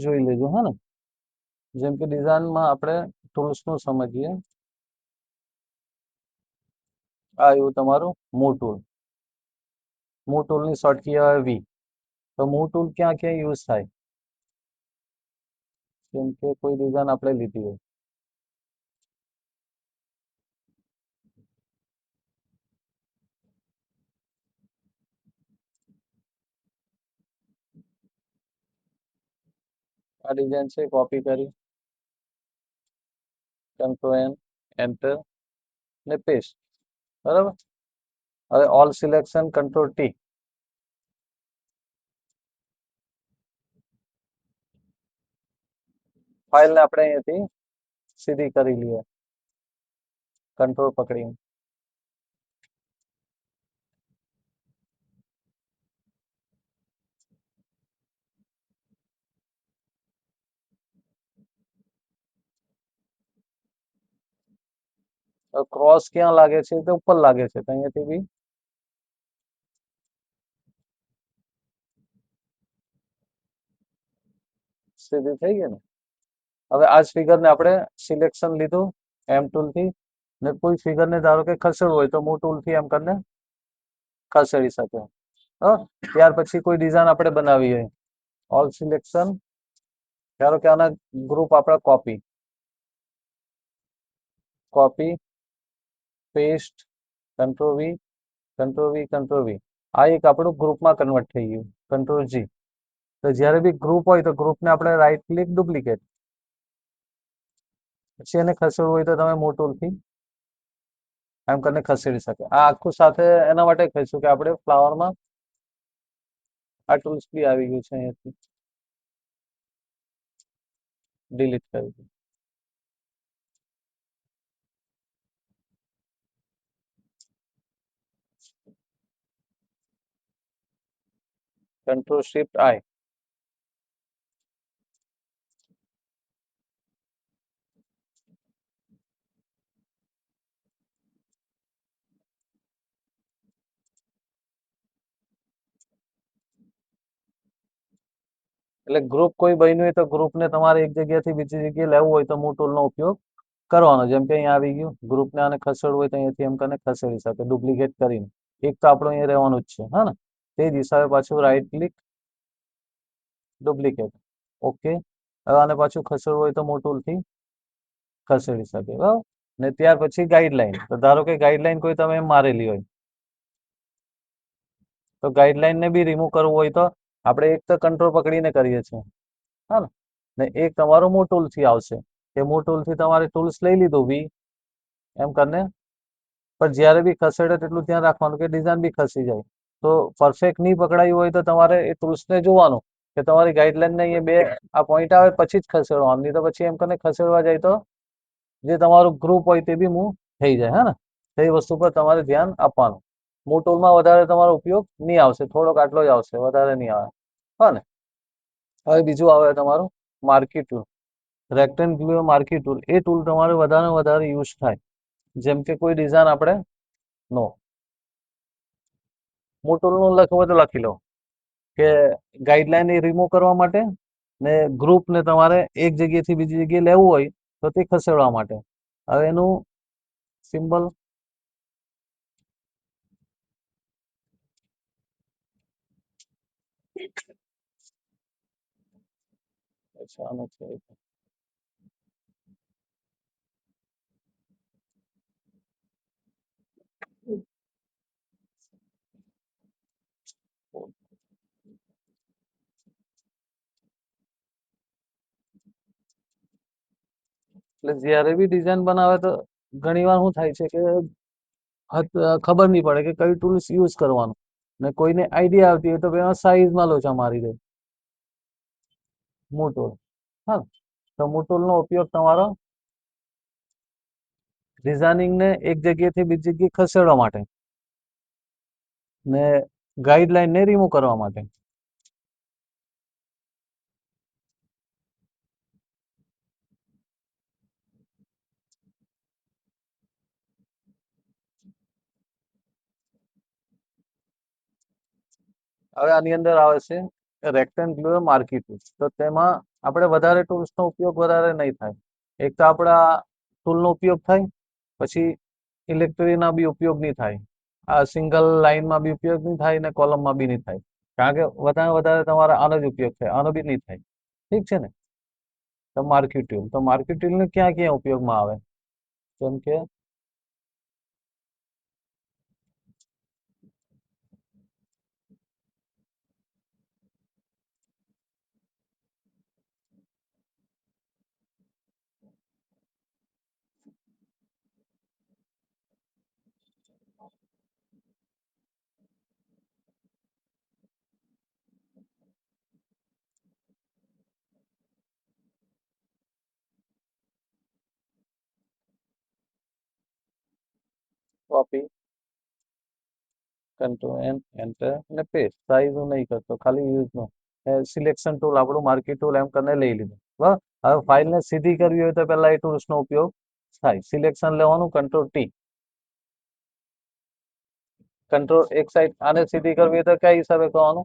જોઈ લેજો હા ને. જેમ કે ડિઝાઇનમાં આપણે ટૂલ્સનું સમજીએ. આ આવ્યું તમારું મૂવ ટૂલ. મૂવ ટૂલની શોર્ટ કી આવે વી. તો મૂવ ટૂલ ક્યાં ક્યાં યુઝ થાય? જેમ કે કોઈ ડિઝાઇન આપણે લીધી હોય. આ ડિઝાઇન છે, કોપી કરી, કંટ્રોલ એન, એન્ટર ને પેસ્ટ. બરાબર. હવે ઓલ સિલેક્શન, કંટ્રોલ ટી. ફાઇલને આપણે અહીંયાથી સીધી કરી લઈએ, કંટ્રોલ પકડીને. ક્રોસ ક્યાં લાગે છે? તો ઉપર લાગે છે, તો અહીંયાથી બી સીધી થઈ ગઈ ને. હવે આ જ ફિગરને આપણે સિલેક્શન લીધું એમ ટૂલથી, ને કોઈ ફિગરને ધારો કે ખસેડવું હોય તો મૂવ ટૂલથી એમ કરીને ખસેડી શકે. ત્યાર પછી કોઈ ડિઝાઇન આપણે બનાવી હોય, ઓલ સિલેક્શન, ધારો કે આના ગ્રુપ આપણે copy, paste, control V, control V, control V. આ એક આપણું ગ્રુપમાં કન્વર્ટ થઈ ગયું, કંટ્રોલ જી. તો જ્યારે બી ગ્રુપ હોય તો ગ્રુપને આપણે રાઈટ ક્લિક, ડુપ્લિકેટ. પછી એને ખસેડવું હોય તો તમે મૂવ ટૂલથી એમ કરીને ખસેડી શકે. આ આખું સાથે એના માટે કહીશું કે આપણે ફ્લાવરમાં આ ટૂલ્સ બી આવી ગયું છે, અહીંયાથી ડિલીટ કરી દો. કંટ્રોલ શિફ્ટ આઈ. એટલે ગ્રુપ કોઈ બન્યું હોય તો ગ્રુપને તમારે એક જગ્યાથી બીજી જગ્યાએ લેવું હોય તો મૂવ ટૂલનો ઉપયોગ કરવાનો. જેમ કે અહીંયા આવી ગયું, ગ્રુપને આને ખસેડવું હોય તો અહીંયાથી એમ કરીને ખસેડી શકે, ડુપ્લિકેટ કરીને. એક તો આપણું અહીંયા રહેવાનું જ છે, હા ને. તે જ હિસાબે પાછું રાઈટ ક્લિક, ડુપ્લિકેટ, ઓકે. હવે આને પાછું ખસેડવું હોય તો મૂવ ટૂલથી ખસેડી શકે, બરાબર. ને ત્યાર પછી ગાઈડલાઈન. તો ધારો કે ગાઈડલાઈન કોઈ તમે મારેલી હોય, તો ગાઈડલાઈનને બી રિમૂવ કરવું હોય તો આપણે એક તો કંટ્રોલ પકડીને કરીએ છીએ, હા ને એક તમારું મૂવ ટૂલથી આવશે. એ મૂવ ટૂલથી તમારે ટૂલ્સ લઈ લીધું વી એમ કરીને, પણ જ્યારે બી ખસેડે તેટલું ધ્યાન રાખવાનું કે ડિઝાઇન બી ખસી જાય. તો પરફેક્ટ નહીં પકડાયું હોય તો તમારે એ ટૂલ્સને જોવાનું કે તમારી ગાઈડલાઈનને અહીંયા બે આ પોઈન્ટ આવે પછી જ ખસેડવાનું, નહીં તો પછી એમ કરીને ખસેડવા જાય તો જે તમારું ગ્રુપ હોય તે બી મૂવ થઈ જાય, હા ને. તો એ વસ્તુ પર તમારે ધ્યાન આપવાનું. મૂવ ટૂલમાં વધારે તમારો ઉપયોગ નહીં આવશે, થોડોક આટલો જ આવશે, વધારે નહીં આવે, હા ને. હવે બીજું આવે તમારું marquee tool, rectangular marquee tool. એ ટૂલ તમારે વધારે યુઝ થાય. જેમ કે કોઈ ડિઝાઇન આપણે નો મૂવ ટૂલનું લખવું હોય તો લખી લો કે ગાઈડલાઈન એ રિમૂવ કરવા માટે, ને ગ્રુપને તમારે એક જગ્યાએથી બીજી જગ્યાએ લેવું હોય તો તે ખસેડવા માટે. હવે એનું સિમ્બલ આનું છે. એટલે જ્યારે બી ડિઝાઇન બનાવે તો ઘણી વાર શું થાય છે કે ખબર નહીં પડે કે કયું ટૂલ્સ યુઝ કરવાનું, ને કોઈને આઈડિયા આવતી હોય તો એમાં સાઈઝમાં લોચા મારી દે. મૂવ ટૂલ, હા. તો મૂવ ટૂલનો ઉપયોગ તમારો ડિઝાઇનિંગને એક જગ્યાએથી બીજી જગ્યાએ ખસેડવા માટે, ને ગાઈડલાઈનને રિમૂવ કરવા માટે. હવે આની અંદર આવે છે રેક્ટેન્ગ્યુલર માર્કી ટૂલ, તો તેમાં આપણે વધારે ટૂલ્સનો ઉપયોગ વધારે નહીં થાય. એક તો આપણા ટૂલનો ઉપયોગ થાય, પછી ઇલેક્ટ્રિકના બી ઉપયોગ નહીં થાય, આ સિંગલ લાઇનમાં બી ઉપયોગ નહીં થાય ને કોલમમાં બી નહીં થાય, કારણ કે વધારે તમારે આનો જ ઉપયોગ થાય, આનો બી નહીં થાય. ઠીક છે ને? તો માર્કી ટૂલને ક્યાં ક્યાં ઉપયોગમાં આવે? જેમ કે કોપી, કંટ્રોલ એન, એન્ટર અને પેસ્ટ. સાઈઝ હું નહીં કરતો, ખાલી યુઝનો. સિલેક્શન ટૂલ આપણું માર્કી ટૂલ એમ કરીને લઈ લીધું. બરાબર. હવે ફાઇલને સીધી કરવી હોય તો પહેલા એ ટૂલ્સનો ઉપયોગ થાય. સિલેક્શન લેવાનું, કંટ્રોલ ટી. કંટ્રોલ એક સાઈડ આને સીધી કરવી હોય તો કયા હિસાબે કરવાનું?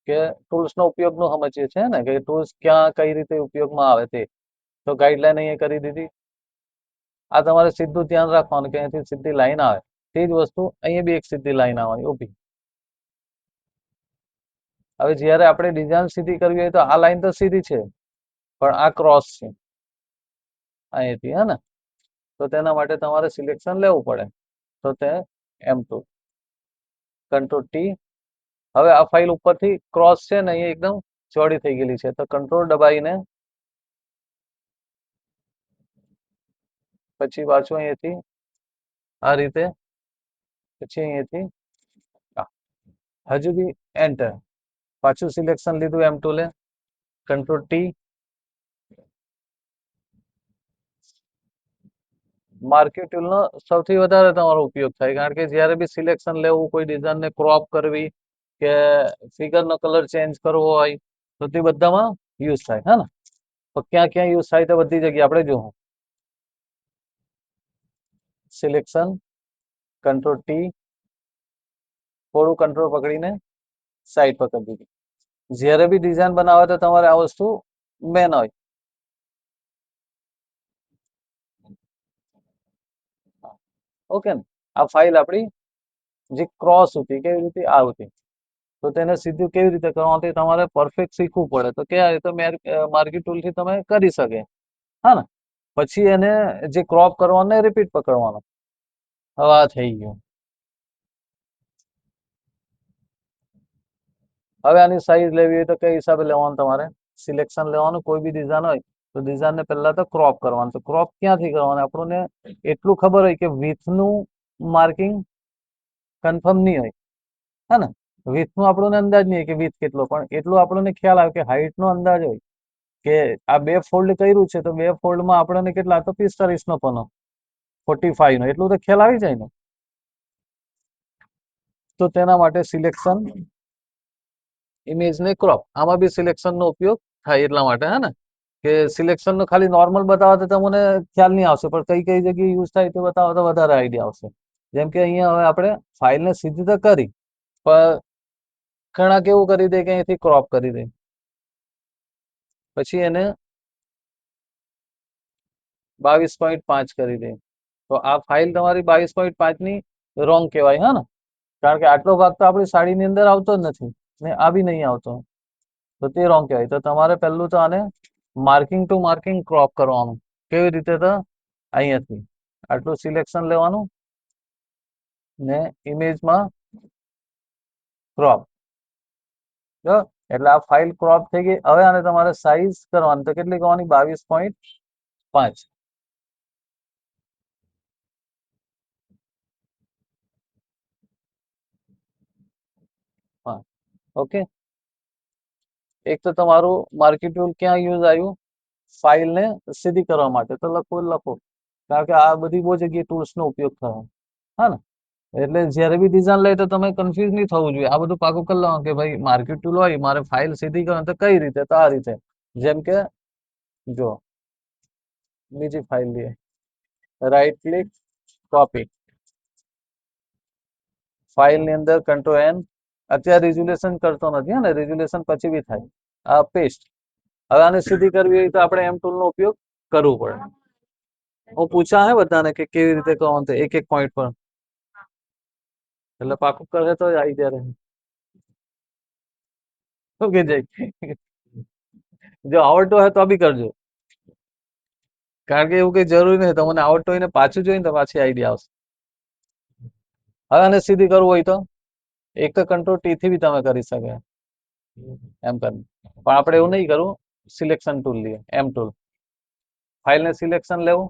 કે ટૂલ્સનો ઉપયોગનું સમજીએ છે ને, કે ટૂલ્સ ક્યાં કઈ રીતે ઉપયોગમાં આવે તે. તો ગાઈડલાઈન અહીંયા કરી દીધી. આ તમારે સીધું ધ્યાન રાખવાનું કે અહીંથી સીધી લાઈન આવે. તે જ વસ્તુ અહીંયા બી એક સીધી લાઈન આવવાની ઊભી. હવે જ્યારે આપણે ડિઝાઇન સીધી કરવી હોય તો આ લાઈન તો સીધી છે, પણ આ ક્રોસ છે અહીંથી, હે ને? તો તેના માટે તમારે સિલેક્શન લેવું પડે. તો તે M2, કંટ્રોલ ટી. હવે આ ફાઇલ ઉપરથી ક્રોસ છે ને અહીંયા એકદમ ચોડી થઈ ગયેલી છે, તો કંટ્રોલ દબાઈને પછી પાછું અહીંયાથી આ રીતે, પછી અહીંયાથી હજુ બી એન્ટર. પાછું સિલેક્શન લીધું M2 લે, કંટ્રોલ ટી. માર્કી ટૂલનો સૌથી વધારે તમારો ઉપયોગ થાય, કારણ કે જ્યારે બી સિલેક્શન લેવું, કોઈ ડિઝાઇનને ક્રોપ કરવી કે ફિગરનો કલર ચેન્જ કરવો હોય તો તે બધામાં યુઝ થાય, હે ને? તો ક્યાં ક્યાં યુઝ થાય તો બધી જગ્યાએ આપણે જોવું. સિલેક્શન, કંટ્રોલ ટી, થોડું કંટ્રોલ પકડીને સાઈડ પર કરી દીધી. જ્યારે બી ડિઝાઇન બનાવે તો તમારે આ વસ્તુ મેન હોય. ઓકે ને? આ ફાઇલ આપણી જે ક્રોસ હતી કેવી રીતે આ હતી, તો તેને સીધું કેવી રીતે કરવાનું તે તમારે પરફેક્ટ શીખવું પડે. તો કયા રીતે માર્કી ટૂલથી તમે કરી શકે, હા ને? પછી એને જે ક્રોપ કરવાનો એ રિપીટ પકડવાનો. હવે આ થઈ ગયું. હવે આની સાઈઝ લેવી હોય તો કઈ હિસાબે લેવાનું? તમારે સિલેક્શન લેવાનું, કોઈ બી ડિઝાઇન હોય તો ડિઝાઇનને પહેલા તો ક્રોપ કરવાનું. તો ક્રોપ ક્યાંથી કરવાનું? આપણને એટલું ખબર હોય કે વિથનું માર્કિંગ કન્ફર્મ નહીં હોય, હે ને? વિથનું આપણને અંદાજ નહીં હોય કે વિથ કેટલો, પણ એટલું આપણને ખ્યાલ આવે કે હાઈટનો અંદાજ હોય કે આ 2 ફોલ્ડ કર્યું છે તો 2 ફોલ્ડમાં આપણને કેટલા? તો 45 નો પનો, 45 નો, એટલું તો ખ્યાલ આવી જાય ને. તો તેના માટે સિલેક્શન, ઇમેજને ક્રોપ, આમાં બી સિલેક્શનનો ઉપયોગ થાય એટલા માટે, હે ને? કે સિલેક્શનનો ખાલી નોર્મલ બતાવો તો તમને ખ્યાલ નહીં આવશે, પણ કઈ કઈ જગ્યાએ યુઝ થાય તે બતાવો તો વધારે આઈડિયા આવશે. જેમ કે અહીંયા હવે આપણે ફાઇલને સીધી તો કરી, પણ ઘણા કેવું કરી દે કે અહીંથી ક્રોપ કરી દે, પછી એને 22.5 કરી દે. તો આ ફાઇલ તમારી 22.5 ની રોંગ કહેવાય, હા ને? કારણ કે આટલો ભાગ તો આપણી સાડીની અંદર આવતો જ નથી ને આ બી નહીં આવતો, તો તે રોંગ કહેવાય. તો તમારે પહેલું તો આને માર્કિંગ ટુ માર્કિંગ ક્રોપ કરવાનું. કેવી રીતે? તો અહીંયાથી આટલું સિલેક્શન લેવાનું ને ઇમેજમાં ક્રોપ. જો એટલે આ ફાઇલ ક્રોપ થઈ ગઈ. હવે આને તમારે સાઈઝ કરવાની, તો કેટલી કરવાની? 22.5. હા, ઓકે. એક તો તમારું માર્કી ટૂલ ક્યાં યુઝ આવ્યું? ફાઇલને સીધી કરવા માટે. તો લખો, કારણ કે આ બધી બહુ જગ્યાએ ટૂલ્સનો ઉપયોગ થયો, હા ને? એટલે જ્યારે બી ડિઝાઇન લે તો તમે કન્ફ્યુઝ નહીં થવું જોઈએ. આ બધું પાકું કરી લેવાનું કે ભાઈ માર્કી ટૂલ હોય, મારે ફાઇલ સીધી કરવાની તો કઈ રીતે? તો આ રીતે. જેમ કે જો બીજી ફાઇલ લઈએ, રાઈટ ક્લિક, કોપી, ફાઇલની અંદર કંટ્રોલ એન, અત્યારે રિઝોલ્યુશન કરતો નથી હે ને, રિઝોલ્યુશન પછી બી થાય. આ પેસ્ટ. હવે આને સીધી કરવી હોય તો આપણે એમ ટૂલ નો ઉપયોગ કરવો પડે. હું પૂછા હે બધાને કે કેવી રીતે કરવાનું એક એક પોઈન્ટ પર, એટલે પાકું કરે તો આઈડિયા રહે. ઓકે જય, જો આવડતો હોય તો બી કરજો, કારણ કે એવું કઈ જરૂરી નથી. તમને આવડતો હોય ને પાછું જોઈને તો પાછી આઈડિયા આવશે. હવે આને સીધી કરવું હોય તો એક તો કંટ્રોલ ટી થી બી તમે કરી શકે એમ કરી, પણ આપણે એવું નહીં કરવું. સિલેક્શન ટૂલ લઈએ, એમ ટૂલ. ફાઇલ ને સિલેક્શન લેવું,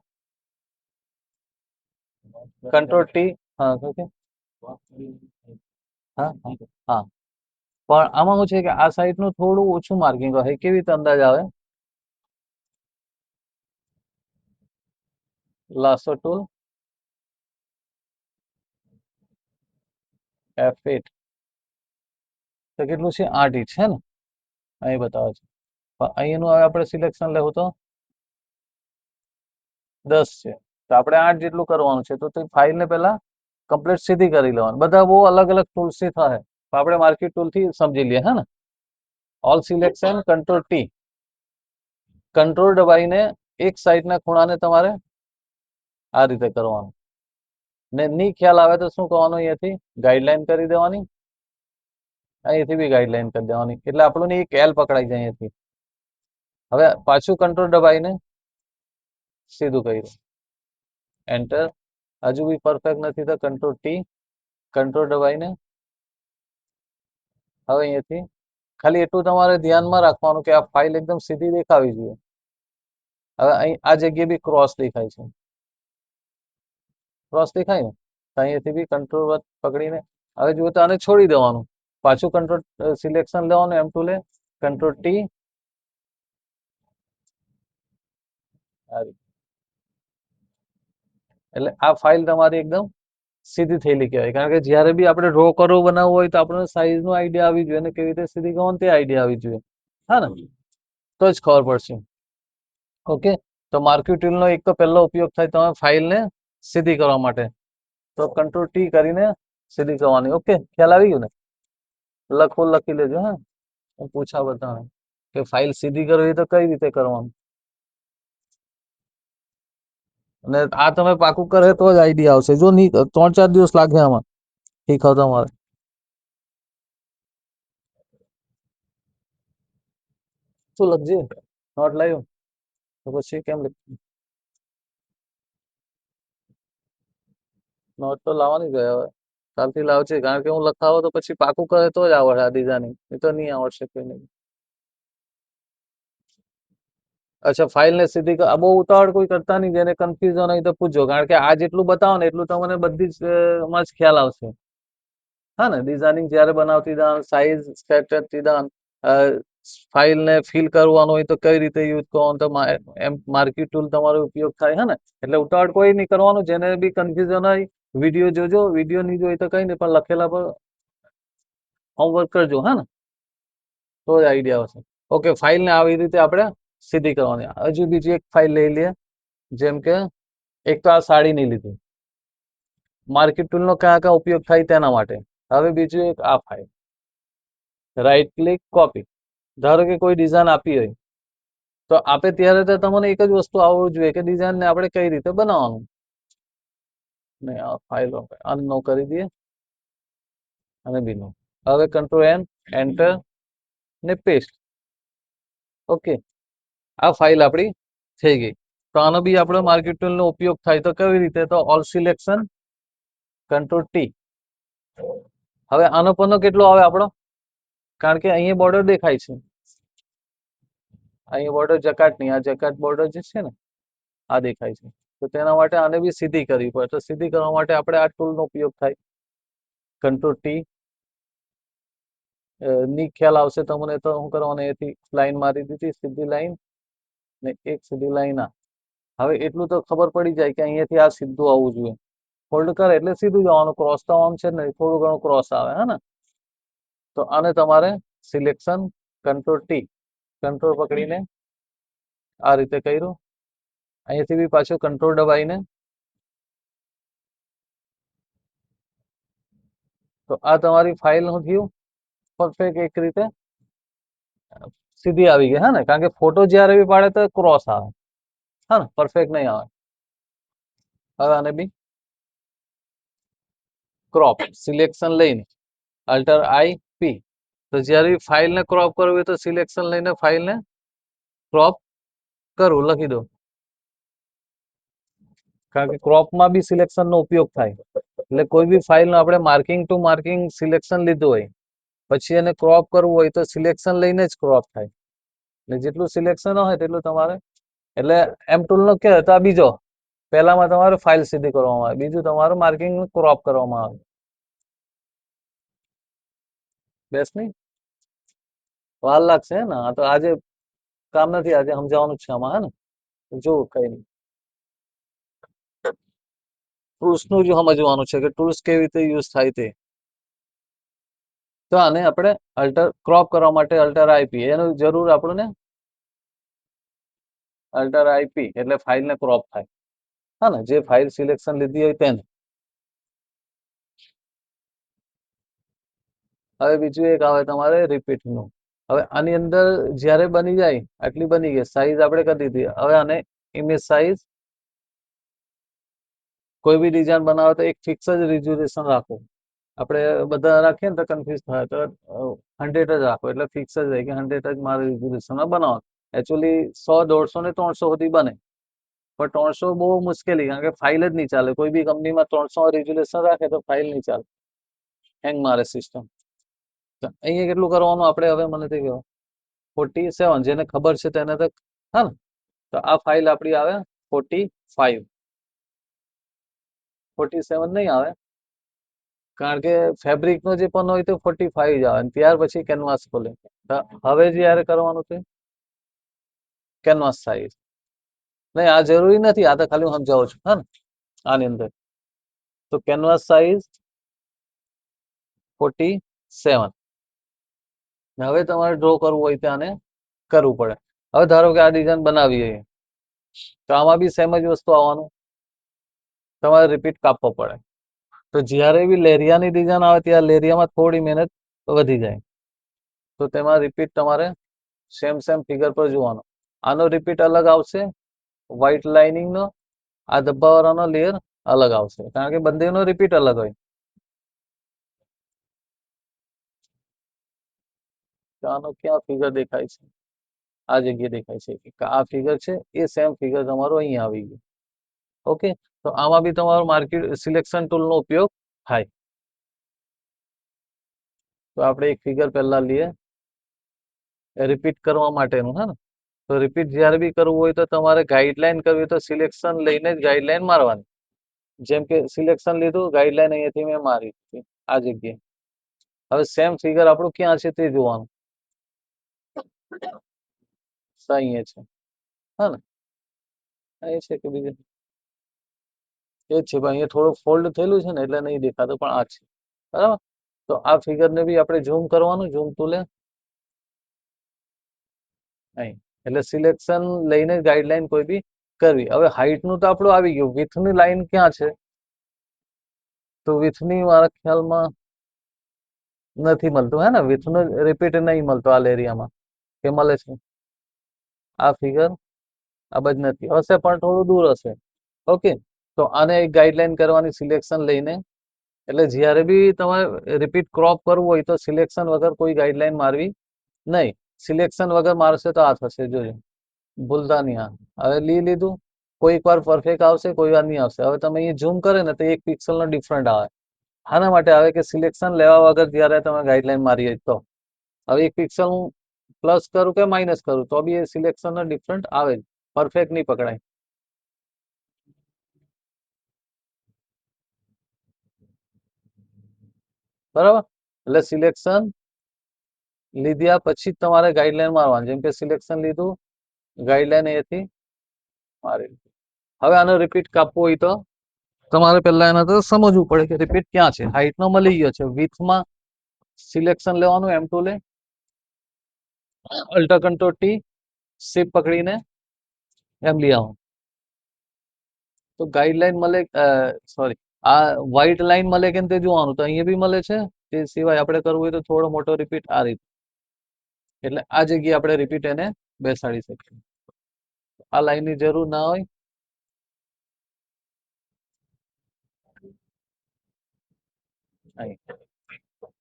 કંટ્રોલ ટી. હા ઓકે, હા હા. પણ આમાં શું છે કે આ સાઈડ નું થોડું ઓછું માર્કિંગ હોય. કેવી રીતે અંદાજ આવે? લાસો ટૂલ F8, તો કેટલું છે? 8 ઇંચ છે ને, અહીં બતાવે છે. પણ અહીંનું હવે આપણે સિલેક્શન લેવું તો 10 છે, તો આપણે 8 જેટલું કરવાનું છે. તો ફાઇલ ને પેલા કમ્પ્લીટ સીધી કરી લેવાનું. બધા બહુ અલગ અલગ ટૂલ્સ થી થાય, આપણે માર્કેટ ટૂલ થી સમજી લઈએ. હે ને, all selection, control T, control દબાઈને એક સાઈડ ના ખૂણાને તમારે આ રીતે કરવાનું. ને ની ખ્યાલ આવે તો શું કરવાનું? અહીંયાથી ગાઈડલાઈન કરી દેવાની, અહીંયાથી બી ગાઈડલાઈન કરી દેવાની, એટલે આપણને એક એલ પકડાઈ જાય અહીંયાથી. હવે પાછું કંટ્રોલ દબાઈને સીધું કર્યું, એન્ટર. હજુ બી પરફેક્ટ નથી તો કંટ્રોલ ટી, કંટ્રોલ દબાઈને હવે અહીંયાથી ખાલી એટલું તમારે ધ્યાનમાં રાખવાનું કે આ ફાઇલ એકદમ સીધી દેખાવી જોઈએ. હવે અહીં આ જગ્યાએ બી ક્રોસ દેખાય છે, ક્રોસ દેખાય ને, તો અહીંયાથી બી કંટ્રોલ પકડીને હવે જુઓ તો આને છોડી દેવાનું. પાછું કંટ્રોલ સિલેક્શન લેવાનું, એમ ટૂલે, કંટ્રોલ ટી, એટલે આ ફાઇલ તમારી એકદમ સીધી થયેલી કહેવાય. કારણ કે જ્યારે બી આપણે રો કરો બનાવવો હોય તો આપણને સાઈઝ નો આઈડિયા આવી જોઈએ, અને કેવી રીતે સીધી કરવાનું તે આઈડિયા આવી જોઈએ. હા ને, તો જ ખબર પડશે. ઓકે, તો માર્ક્યુ ટૂલ નો એક તો પહેલો ઉપયોગ થાય તમે ફાઇલ ને સીધી કરવા માટે, તો કંટ્રોલ ટી કરીને સીધી કરવાની. ઓકે, ખ્યાલ આવી ગયો ને? લખવું લખી લેજો. હા, હું પૂછા બધા કે ફાઇલ સીધી કરવી તો કઈ રીતે કરવાનું, અને આ તમે પાકું કરે તો જ આઈડિયા આવશે. જો નહીં 3-4 દિવસ લાગે આમાં શીખવતા મારે. શું લખજે, નોટ લાવ્યો તો પછી કેમ લખ, નોટ તો લાવવાની જ હવે, કાલથી લાવજે. કારણ કે હું લખાવો તો પછી પાકું કરે તો જ આવડે આ ડિઝાઇનિંગ, એ તો નહીં આવડશે કોઈને. અચ્છા, ફાઇલ ને સીધી આ બહુ ઉતાવળ કોઈ કરતા નહીં. જેને કન્ફ્યુઝન હોય તો પૂછજો, કારણ કે આ જેટલું બતાવો ને એટલું તમને બધી જ માં જ ખ્યાલ આવશે. હા ને, ડિઝાઇનિંગ જ્યારે બનાવતી દાન, સાઈઝ સેટ કરતી દાન, ફાઇલ ને ફિલ કરવાનું હોય તો કઈ રીતે યુઝ કરવાનું, તો એમ માર્ક્યુ ટૂલ તમારો ઉપયોગ થાય. હે ને, એટલે ઉતાવળ કોઈ નહીં કરવાનું. જેને બી કન્ફ્યુઝન હોય વિડીયો જોજો, વિડીયો નહીં જોઈ તો કઈ નહીં, પણ લખેલા પર હોમવર્ક કરજો. હા ને, તો જ આઈડિયા આવશે. ઓકે, ફાઇલ ને આવી રીતે આપણે સીધી કરવાની. હજુ બીજી એક ફાઇલ લઈ લઈએ, જેમ કે એક તો આ સાડી નહીં લીધી, માર્ક્યુ ટૂલ નો કયા કયા ઉપયોગ થાય તેના માટે. હવે બીજું એક આ ફાઇલ, રાઈટ ક્લિક, કોપી. ધારો કે કોઈ ડિઝાઇન આપી હોય તો આપે ત્યારે તો તમને એક જ વસ્તુ આવડવું જોઈએ કે ડિઝાઇન ને આપણે કઈ રીતે બનાવવાનું. ને આ ફાઇલ અનનો કરી દઈએ અને બીનો. હવે કંટ્રોલ એન, એન્ટર ને પેસ્ટ. ઓકે, આ ફાઇલ આપણી થઈ ગઈ. તો આનો બી આપણે માર્ક્યુ ટૂલ નો ઉપયોગ થાય તો કેવી રીતે? તો ઓલ સિલેક્શન, કંટ્રોલ ટી. હવે આનો પરનો કેટલો આવે આપણો? કારણ કે અહીંયા બોર્ડર દેખાય છે, અહીંયા બોર્ડર જકાટ નહીં, આ જકાટ બોર્ડર જે છે ને આ દેખાય છે. તો તેના માટે આને બી સીધી કરવી પડે. તો સીધી કરવા માટે આપણે આ ટૂલ નો ઉપયોગ થાય, કંટ્રોલ ટી. ની ખ્યાલ આવશે તમને તો શું કરવાનું? એથી લાઈન મારી દીધી, સીધી લાઈન ને એક સીધી લાઈન. હવે એટલું તો ખબર પડી જાય કે અહીંયાથી આ સીધું આવવું જોઈએ. ફોલ્ડ કરે એટલે સીધું જવાનું. ક્રોસ તો આમ છે ને, થોડું ઘણું ક્રોસ આવે. હે ને, તો આને તમારે સિલેક્શન, કંટ્રોલ ટી, કંટ્રોલ પકડીને આ રીતે કર્યું. અહીંયાથી બી પાછું કંટ્રોલ દબાઈને, તો આ તમારી ફાઇલ નું થયું. પરફેક્ટ એક રીતે સીધી આવી ગઈ, હા ને, કારણ કે ફોટો જ્યારે બી પાડે તો ક્રોસ આવે, હા ને, પરફેક્ટ નહીં આવે. હવે આને બી ક્રોપ સિલેક્શન લઈને અલ્ટર આઈ પી, તો જ્યારે ફાઇલને ક્રોપ કરવી હોય તો સિલેક્શન લઈને ફાઇલને ક્રોપ કરવું, લખી દો. કારણ કે ક્રોપમાં બી સિલેક્શનનો ઉપયોગ થાય. એટલે કોઈ બી ફાઇલનું આપણે માર્કિંગ ટુ માર્કિંગ સિલેક્શન લીધું હોય, પછી એને ક્રોપ કરવું હોય તો સિલેક્શન લઈને જ ક્રોપ થાય. એટલે જેટલું સિલેક્શન હોય તેટલું તમારે, એટલે એમ ટૂલનો કે તો આ બીજો, પહેલામાં તમારે ફાઇલ સીધી કરવામાં આવે, બીજું તમારું માર્કિંગ ક્રોપ કરવામાં આવે. બેસ નહીં વાર લાગશે ને, આ તો આજે કામ નથી, આજે સમજાવવાનું છે આમાં, હે ને. જો કઈ નહીં, ટૂલ્સનું જ સમજવાનું છે કે ટૂલ્સ કેવી રીતે યુઝ થાય તે. તો આને આપણે અલ્ટર ક્રોપ કરવા માટે અલ્ટર આઈપી એનું જરૂર આપણને, અલ્ટર આઈપી એટલે ફાઇલને ક્રોપ થાય, હા ને, જે ફાઇલ સિલેક્શન લીધી હોય તેને. હવે બીજું એક આવે તમારે રિપીટનું. હવે આની અંદર જ્યારે બની જાય, આટલી બની ગઈ સાઈઝ આપણે કરી દીધી. હવે આને ઇમેજ સાઈઝ કોઈ બી ડિઝાઇન બનાવે તો એક ફિક્સ જ રિઝોલ્યુશન રાખો. આપણે બધા રાખીએ ને તો કન્ફ્યુઝ થાય, તો 100 જ રાખો, એટલે ફિક્સ જ રહે કે 100 જ મારે રિઝોલ્યુશનમાં બનાવો. એકચ્યુઅલી 100, 150 ને 300 સુધી બને, પણ 300 બહુ મુશ્કેલી, કારણ કે ફાઇલ જ નહીં ચાલે. કોઈ બી કંપનીમાં 300 રિઝોલ્યુશન રાખે તો ફાઇલ નહીં ચાલે, હેંગ મારે સિસ્ટમ. તો અહીંયા કેટલું કરવાનું આપણે, હવે મને થઈ ગયો 47, જેને ખબર છે તેને તો, હા ને. તો આ ફાઇલ આપણી આવે 45, 47 નહીં આવે, કારણ કે ફેબ્રિકનો જે પણ હોય તો 45 જ આવે, ત્યાર પછી કેનવાસ ખોલે. હવે જ્યારે કરવાનું છે કેનવાસ સાઈઝ નહીં, આ જરૂરી નથી, આ તો ખાલી હું સમજાવું છું, હા ને. આની અંદર તો કેનવાસ સાઈઝ 47. હવે તમારે ડ્રો કરવું હોય ત્યાંને કરવું પડે. હવે ધારો કે આ ડિઝાઇન બનાવીએ તો આમાં બી સેમ જ વસ્તુ આવવાનું, તમારે રિપીટ કાપવો પડે. તો જ્યારે બી લેરિયાની ડિઝાઇન આવે ત્યારે લેરિયામાં થોડી મહેનત વધી જાય, તો તેમાં રિપીટ તમારે સેમ ફિગર પર જોવાનો. આનો રિપીટ અલગ આવશે, વ્હાઇટ લાઇનિંગનો, આ ધબ્બાવાળાનો લેયર અલગ આવશે, કારણ કે બંનેનો રિપીટ અલગ હોય. આનો ક્યાં ફિગર દેખાય છે, આ જગ્યાએ દેખાય છે કે આ ફિગર છે, એ સેમ ફિગર તમારો અહીંયા આવી ગયું. ઓકે, તો આમાં બી તમારો માર્કેટ સિલેક્શન ટૂલનો ઉપયોગ થાય. તો આપણે એક ફિગર પહેલા લઈએ રિપીટ કરવા માટેનું, હે ને. તો રિપીટ જ્યારે બી કરવું હોય તો તમારે ગાઈડલાઈન કરવી હોય તો સિલેક્શન લઈને જ ગાઈડલાઈન મારવાની. જેમ કે સિલેક્શન લીધું, ગાઈડલાઈન અહીંયાથી મેં મારી આ જગ્યાએ. હવે સેમ ફિગર આપણું ક્યાં છે તે જોવાનું, અહીંયા છે, હા ને. એ છે કે બીજું એ જ છે, પણ અહીંયા થોડું ફોલ્ડ થયેલું છે ને એટલે નહીં દેખાતું, પણ આ છે, બરાબર. તો આ ફિગરને બી આપણે ઝૂમ કરવાનું, ઝૂમ ટૂલે અહીં, એટલે સિલેક્શન લઈને ગાઈડલાઈન કોઈ બી કરવી. હવે હાઈટનું તો આપણું આવી ગયું, વિથની લાઈન ક્યાં છે, તો વિથની મારા ખ્યાલમાં નથી મળતું, હે ને. વિથનું રિપીટ નહીં મળતો આ એરિયામાં, કે મળે છે આ ફિગર આ બધ નથી, હશે પણ થોડું દૂર હશે. ઓકે, તો આને એક ગાઈડલાઈન કરવાની સિલેક્શન લઈને. એટલે જ્યારે બી તમારે રિપીટ ક્રોપ કરવું હોય તો સિલેક્શન વગર કોઈ ગાઈડલાઈન મારવી નહીં. સિલેક્શન વગર મારશે તો આ થશે, જોજો, ભૂલતા નહીં. હવે લીધું, કોઈક વાર પરફેક્ટ આવશે, કોઈ વાર નહીં આવશે. હવે તમે અહીંયા ઝૂમ કરે ને તો 1 પિક્સલનો ડિફરન્ટ આવે. આના માટે આવે કે સિલેક્શન લેવા વગર જ્યારે તમે ગાઈડલાઈન મારી હોય તો. હવે 1 પિક્સલ હું પ્લસ કરું કે માઇનસ કરું તો બી એ સિલેક્શનનો ડિફરન્ટ આવે જ, પરફેક્ટ નહીં પકડાય, બરાબર. એટલે સિલેક્શન લીધા પછી જ તમારે ગાઈડલાઈન મારવાની. જેમ કે સિલેક્શન લીધું, ગાઈડલાઈન અહીંયાથી મારી. હવે આનો રિપીટ કાપવું હોય તો તમારે પહેલા એના તો સમજવું પડે કે રિપીટ ક્યાં છે. હાઈટનો મળી ગયો છે, વિથમાં સિલેક્શન લેવાનું, એમ ટુ લે, અલ્ટર કંટ્રોલ ટી, શિફ્ટ પકડીને એમ લઈ આવો તો ગાઈડલાઈન મળે. સોરી, આ વ્હાઈટ લાઈન મળે કે તે જોવાનું. તો અહીંયા બી મળે છે, તે સિવાય આપણે કરવું હોય તો થોડો મોટો રિપીટ આ રીતે, એટલે આ જગ્યાએ આપણે રિપીટ એને બેસાડી શકીએ. આ લાઈનની જરૂર ના હોય.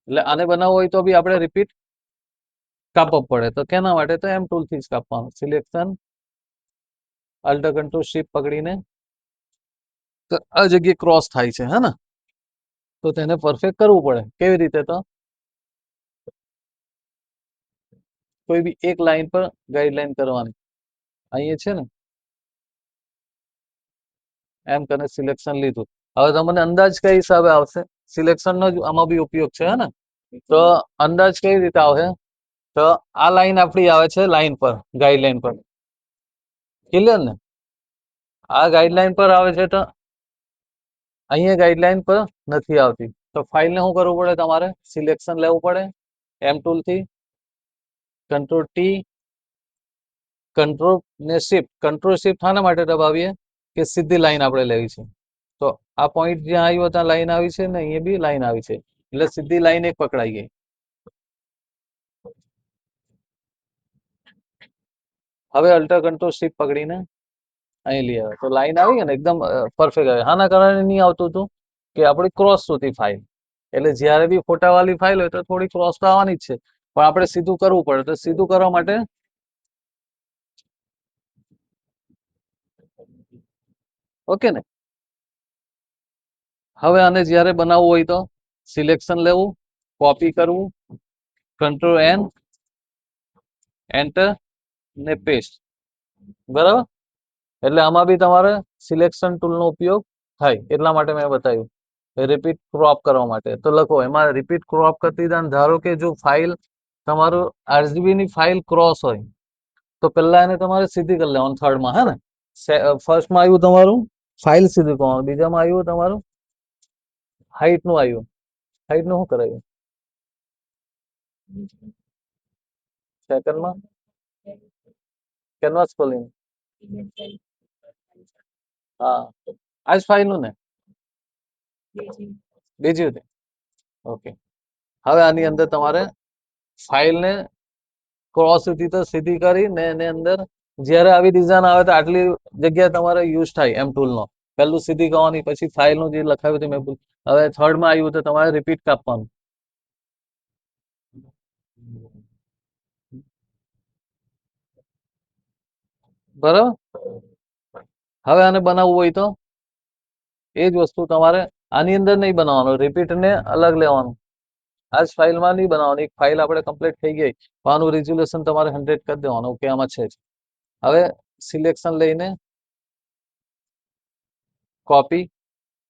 એટલે આને બનાવવું હોય તો બી આપણે રિપીટ કાપવો પડે. તો કેના માટે? તો એમ ટૂલ થી જ કાપવાનું. સિલેક્શન, અલ્ટર કંટ્રોલ શિફ્ટ પકડીને આ જગ્યાએ ક્રોસ થાય છે, હે ને? તો તેને પરફેક્ટ કરવું પડે. કેવી રીતે? તો કોઈ બી એક લાઈન પર ગાઈડલાઈન કરવાની. અહીંયા છે ને, એમ કરીને સિલેક્શન લીધું. હવે તમને અંદાજ કઈ હિસાબે આવશે? સિલેક્શન નો જ આમાં બી ઉપયોગ છે, હે ને? તો અંદાજ કઈ રીતે આવે? તો આ લાઈન આપણી આવે છે લાઈન પર, ગાઈડલાઈન પર. ક્લિયર ને? આ ગાઈડલાઈન પર આવે છે, તો અહીંયા ગાઈડલાઈન પર નથી આવતી. તો ફાઇલને શું કરવું પડે? તમારે સિલેક્શન લેવું પડે એમ ટૂલ થી, કંટ્રોલ ટી, કંટ્રોલ ને શિફ્ટ. કંટ્રોલ શિફ્ટ શાના માટે દબાવીએ? કે સીધી લાઈન આપણે લેવી છે. તો આ પોઈન્ટ જ્યાં આવ્યો ત્યાં લાઈન આવી છે ને, અહીંયા બી લાઈન આવી છે, એટલે સીધી લાઈન એક પકડાઈ ગઈ. હવે અલ્ટર કંટ્રોલ શિફ્ટ પકડીને અહીં લઈ આવે તો લાઈન આવી ગઈ ને, એકદમ પરફેક્ટ આવે. આના કારણે નહીં આવતું હતું કે આપણી ક્રોસ સુધી ફાઇલ, એટલે જ્યારે બી ફોટા વાળી ફાઇલ હોય તો થોડી ક્રોસ તો આવવાની જ છે, પણ આપણે સીધું કરવું પડે. તો સીધું કરવા માટે ઓકે ને. હવે આને જ્યારે બનાવવું હોય તો સિલેક્શન લેવું, કોપી કરવું, કંટ્રોલ એન, એન્ટર ને પેસ્ટ. બરાબર? એટલે આમાં બી તમારે સિલેક્શન ટૂલનો ઉપયોગ થાય. એટલા માટે મેં બતાવ્યું. રિપીટ ક્રોપ કરવા માટે. તો લખો એમાં રિપીટ ક્રોપ કરતી ધારો કે જો ફાઇલ તમારું આરજીબી ની ફાઇલ ક્રોસ હોય તો પહેલા એને તમારે સીધી કરી લેવાનું. થર્ડમાં, હે ને? ફર્સ્ટમાં આવ્યું તમારું ફાઇલ સીધું કરવાનું, બીજામાં આવ્યું તમારું હાઈટ નું આવ્યું. હાઈટ નું શું કરાયું? સેકન્ડમાં કેનવાસ ખોલીને, હા, આ જ ફાઇલ નું ને? બીજું ને? ઓકે. હવે આની અંદર તમારે ફાઇલને ક્રોસ હતી તો સીધી કરીને એની અંદર જ્યારે આવી ડિઝાઇન આવે તો આટલી જગ્યા તમારે યુઝ થાય એમ ટૂલ નો. પહેલું સીધી કરવાની, પછી ફાઇલ નું જે લખાવ્યું હતું મેં. હવે થર્ડમાં આવ્યું તો તમારે રિપીટ કાપવાનું. બરાબર? હવે આને બનાવવું હોય તો એ જ વસ્તુ તમારે આની અંદર નહીં બનાવવાનું, રિપીટ ને અલગ લેવાનું. આ જ ફાઇલમાં નહીં બનાવવાનું. એક ફાઇલ આપણે કમ્પ્લીટ થઈ ગઈ, આનું રિઝોલ્યુશન તમારે 100 કરી દેવાનું. ઓકે, આમાં છે જ. હવે સિલેક્શન લઈને કોપી,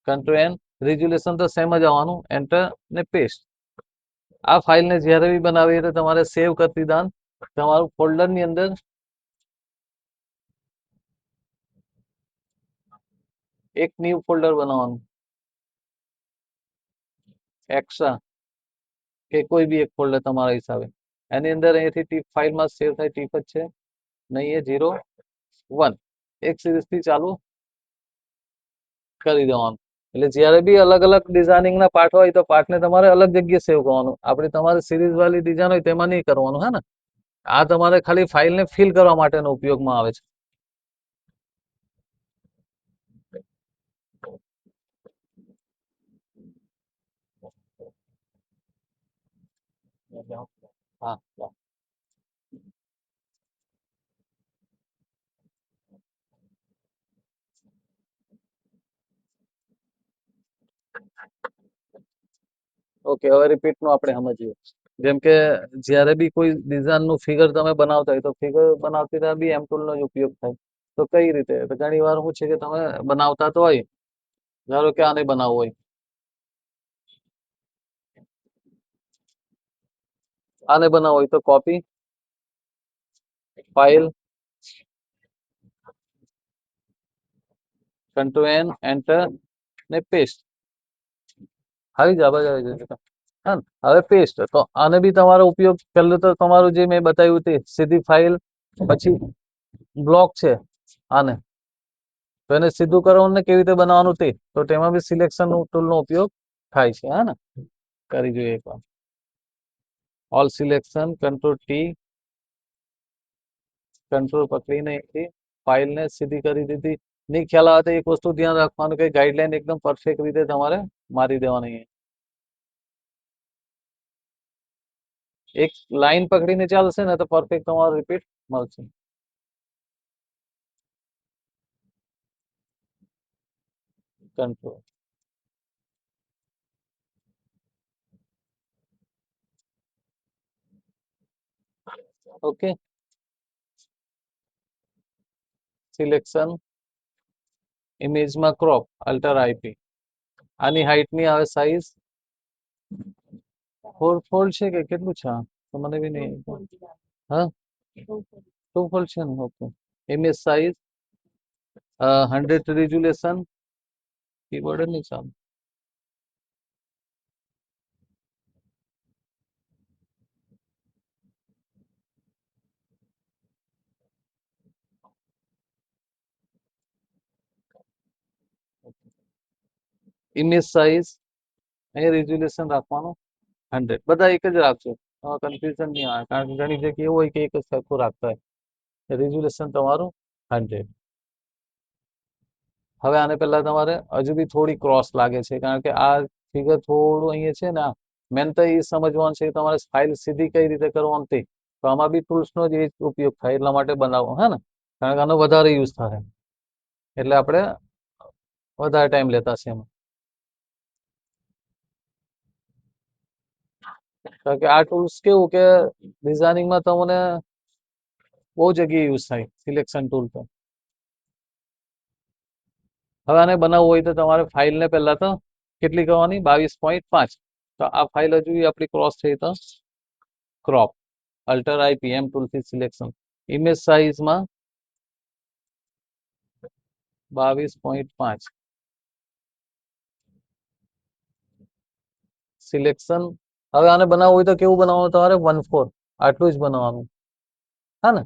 કંટ્રોલ એન, રિઝોલ્યુશન તો સેમ જ આવવાનું, એન્ટર ને પેસ્ટ. આ ફાઇલને જ્યારે બી બનાવીએ તો તમારે સેવ કરતી દાન તમારું ફોલ્ડરની અંદર એક ન્યૂ ફોલ્ડર બનાવવાનું, એક્સ્ટ્રા કે કોઈ બી એક ફોલ્ડર તમારા હિસાબે. એની અંદર અહીંથી ટીપ ફાઇલમાં સેવ થાય ટીપ જ છે નહીં, એ 0 1 એક સિરીઝથી ચાલુ કરી દેવાનું. એટલે જ્યારે બી અલગ અલગ ડિઝાઇનિંગ ના પાર્ટ હોય તો પાર્ટને તમારે અલગ જગ્યાએ સેવ કરવાનું. આપણે તમારે સિરીઝ વાળી ડિઝાઇન હોય તેમાં નહીં કરવાનું, હે ને? આ તમારે ખાલી ફાઇલને ફિલ કરવા માટેનો ઉપયોગમાં આવે છે. હા, ઓકે. હવે રિપીટ નું આપણે સમજીએ. જેમ કે જ્યારે બી કોઈ ડિઝાઇન નું ફિગર તમે બનાવતા હોય તો ફિગર બનાવતી ત્યાં બી એમ ટૂલ નો જ ઉપયોગ થાય. તો કઈ રીતે? તો ઘણી વાર શું છે કે તમે બનાવતા તો હોય, ધારો કે આને બનાવવું હોય, આને બનાવવું હોય તો copy, file, control N, enter ને પેસ્ટ. આવી જ આવાજ આવી જાય. હા, હવે પેસ્ટ. તો આને બી તમારો ઉપયોગ પહેલું તો તમારું જે મેં બતાવ્યું તે સીધી ફાઇલ, પછી બ્લોક છે આને, તો એને સીધું કરવાનું ને કેવી રીતે બનાવવાનું તે, તો તેમાં બી સિલેક્શન ટૂલ નો ઉપયોગ થાય છે, હા ને? કરી જોઈએ એકવાર. All selection, control T, control પકડીને અહીંથી ફાઇલને સીધી કરી દીધી. નહીં ખ્યાલ આવે તો એક વસ્તુ ધ્યાન રાખવાનું કે ગાઈડલાઈન એકદમ પરફેક્ટ રીતે તમારે મારી દેવાની. એક લાઈન પકડીને ચાલશે ને તો પરફેક્ટ તમારો રિપીટ મળશે. Control okay. સિલેક્શન, ઇમેજમાં ક્રોપ, અલ્ટર આઈપી. આની હાઈટ ની આવે સાઈઝ 4 ફોલ્ડ છે કે કેટલું છે આ? તો મને બી નહીં. હા 2 ફોલ્ડ છે ને. Okay. Image size 100 resolution. Keyboard નહીં ચાલે. ઇમેજ સાઈઝ અહીંયા રિઝોલ્યુશન રાખવાનું 100. બધા એક જ રાખજો, કન્ફ્યુઝન નહીં આવે. કારણ કે ઘણી જગ્યાએ એવું હોય કે એક જ સરખું રાખતા હોય. રિઝોલ્યુશન તમારું 100. હવે આને પહેલા તમારે હજુ બી થોડી ક્રોસ લાગે છે, કારણ કે આ ફિગર થોડું અહીંયા છે ને. મેન તો એ સમજવાનું છે કે તમારે ફાઇલ સીધી કઈ રીતે કરવાની તે. તો આમાં બી ટૂલ્સનો જ એ ઉપયોગ થાય, એટલા માટે બનાવો હે ને. કારણ કે આનો વધારે યુઝ થાય, એટલે આપણે વધારે ટાઈમ લેતા છે એમાં. કારણ કે આ ટૂલ્સ કેવું કે ડિઝાઇનિંગમાં તમને બહુ જગ્યાએ યુઝ થાય, સિલેક્શન ટૂલ તો. હવે આને બનાવવું હોય તો તમારે ફાઇલને પહેલા તો કેટલી કરવાની? 22.5. તો આ ફાઇલ હજુ આપણી ક્રોસ થઈ તો ક્રોપ, અલ્ટર આઈપી, એમ ટૂલથી સિલેક્શન. ઇમેજ સાઇઝમાં 22.5. સિલેક્શન. હવે આને બનાવવું હોય તો કેવું બનાવવાનું? તમારે 1/4 આટલું જ બનાવવાનું, હા ને.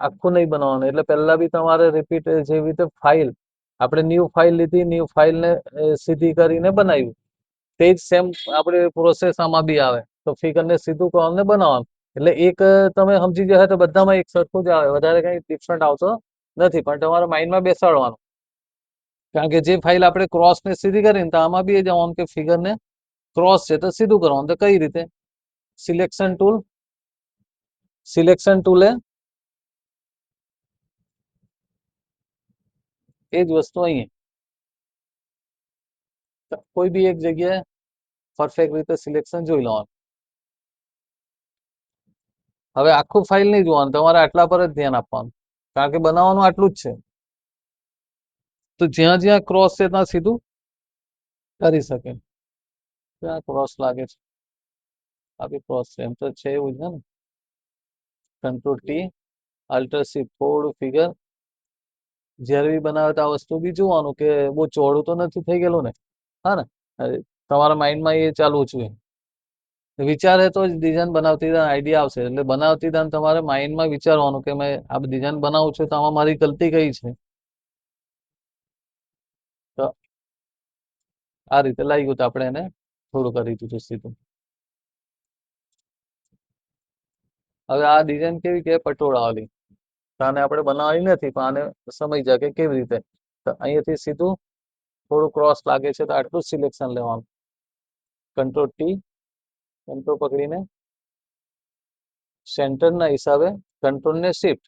આખું નહીં બનાવવાનું. એટલે પહેલા બી તમારે રિપીટ જેવી રીતે ફાઇલ, આપણે ન્યૂ ફાઇલ લીધી, ન્યૂ ફાઇલને સીધી કરીને બનાવ્યું. તે જ સેમ આપણે પ્રોસેસ આમાં બી આવે. તો ફિગરને સીધું કરવાનું ને બનાવવાનું. એટલે એક તમે સમજી જાય તો બધામાં એક સરખું જ આવે, વધારે કંઈ ડિફરન્ટ આવતો નથી. પણ તમારા માઇન્ડમાં બેસાડવાનું, કારણ કે જે ફાઇલ આપણે ક્રોસને સીધી કરીને તો આમાં બી એ જવાનું કે ફિગરને ક્રોસ છે તો સીધું કરવાનું. તો કઈ રીતે? સિલેક્શન ટૂલ, સિલેક્શન ટૂલે એ જ વસ્તુ અહીંયા કોઈ બી એક જગ્યાએ પરફેક્ટ રીતે સિલેક્શન જોઈ લેવાનું. હવે આખું ફાઇલ નહીં જોવાનું, તમારે આટલા પર જ ધ્યાન આપવાનું, કારણ કે બનાવવાનું આટલું જ છે. તો જ્યાં જ્યાં ક્રોસ છે ત્યાં સીધું કરી શકે. ત્યાં ક્રોસ લાગે છે, આ બી ક્રોસ છે, એમ તો છે એવું જ ને. કંટ્રોલ ટી, અલ્ટર સી, થોડું ફિગર જ્યારે બી બનાવે તો આ વસ્તુ બી જોવાનું કે બહુ ચોડું તો નથી થઈ ગયેલું ને, હા ને. તમારા માઇન્ડમાં એ ચાલવું જોઈએ. વિચારે તો જ ડિઝાઇન બનાવતી આઈડિયા આવશે. એટલે બનાવતી તમારે માઇન્ડમાં વિચારવાનું કે મેં આ ડિઝાઇન બનાવું છું તો આમાં મારી ગલતી કઈ છે. તો આ રીતે લાગ્યું તો આપણે એને થોડું કરી દીધું સીધું. હવે આ ડિઝાઇન કેવી કે પટોળાવાળી, તો આને આપણે બનાવવાની નથી, પણ આને સમય જાય કે કેવી રીતે. તો અહીંયાથી સીધું થોડું ક્રોસ લાગે છે તો આટલું જ સિલેક્શન લેવાનું. કંટ્રોલ ટી, કંટ્રોલ પકડીને સેન્ટરના હિસાબે કંટ્રોલને શિફ્ટ.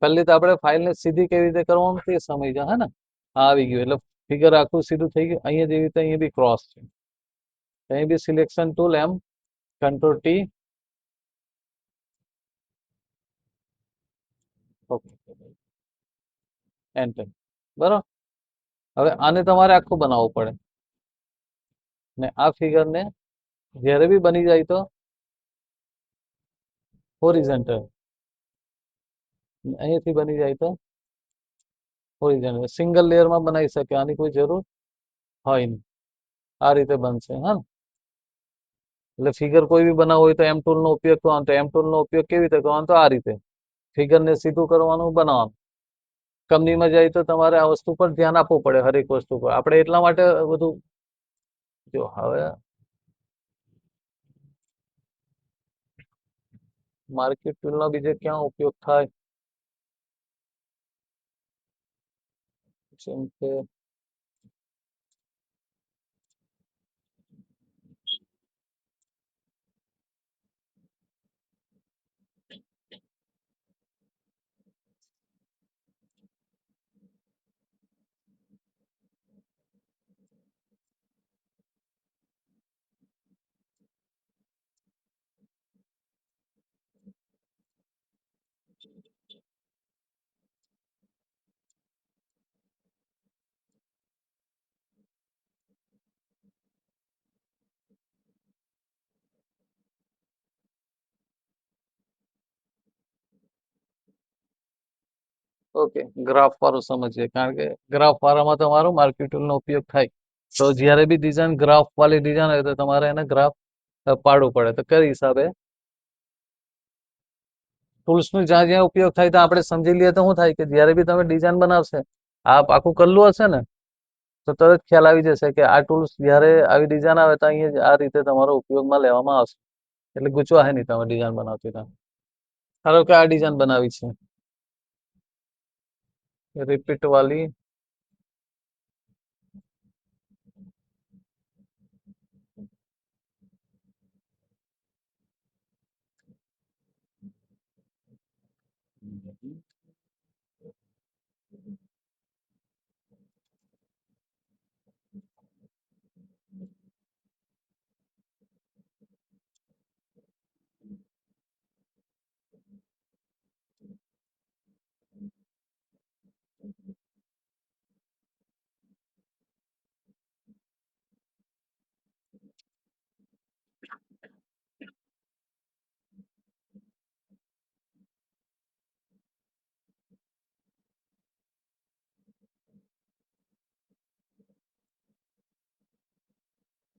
પહેલી તો આપણે ફાઇલને સીધી કેવી રીતે કરવાનું તે સમય જાય, હે ને. આવી ગયું એટલે ફિગર આખું સીધું થઈ ગયું. અહીંયા જેવી રીતે અહીંયા બી ક્રોસ છે. અહીં બી સિલેક્શન ટૂલ, એમ કંટ્રોલ ટી. Okay, enter. બરાબર. હવે આને તમારે આખું બનાવવું પડે ને. આ ફિગરને જ્યારે બી બની જાય તો હોરિઝોન્ટલ, અહીંયાથી બની જાય તો હોરિઝોન્ટલ. સિંગલ લેયરમાં બનાવી શકે, આની કોઈ જરૂર હોય નહીં. આ રીતે બનશે, હા. એટલે ફિગર કોઈ બી બનાવવું હોય તો એમ ટૂલ નો ઉપયોગ કરવાનો. તો એમ ટૂલ નો ઉપયોગ કેવી રીતે કરવાનો? તો આ રીતે ફિગરને સીધું કરવાનું, બનાવવાનું. કંપનીમાં જાય તો તમારે આ વસ્તુ પર ધ્યાન આપવું પડે, હરેક વસ્તુ પર. આપણે એટલા માટે બધું જો હવે માર્કેટ ટૂલનો બીજે ક્યાં ઉપયોગ થાય? જેમ કે ઓકે, ગ્રાફ વાળું સમજીએ, કારણ કે ગ્રાફ વાળામાં તમારો માર્કેટ ટૂલનો ઉપયોગ થાય. તો જ્યારે બી ડિઝાઇન ગ્રાફ વાળી ડિઝાઇન હોય તો તમારે એને ગ્રાફ પાડવું પડે. તો કઈ હિસાબે ટૂલ્સનો જ્યાં જ્યાં ઉપયોગ થાય તો આપણે સમજી લઈએ તો શું થાય કે જ્યારે બી તમે ડિઝાઇન બનાવશે, આ આખું કરલું હશે ને, તો તરત ખ્યાલ આવી જશે કે આ ટૂલ્સ જ્યારે આવી ડિઝાઇન આવે તો અહીંયા આ રીતે તમારો ઉપયોગમાં લેવામાં આવશે. એટલે ગૂંચવાશે નહીં તમે ડિઝાઇન બનાવતી હતા. ધારો કે આ ડિઝાઇન બનાવી છે રિપીટ વાળી,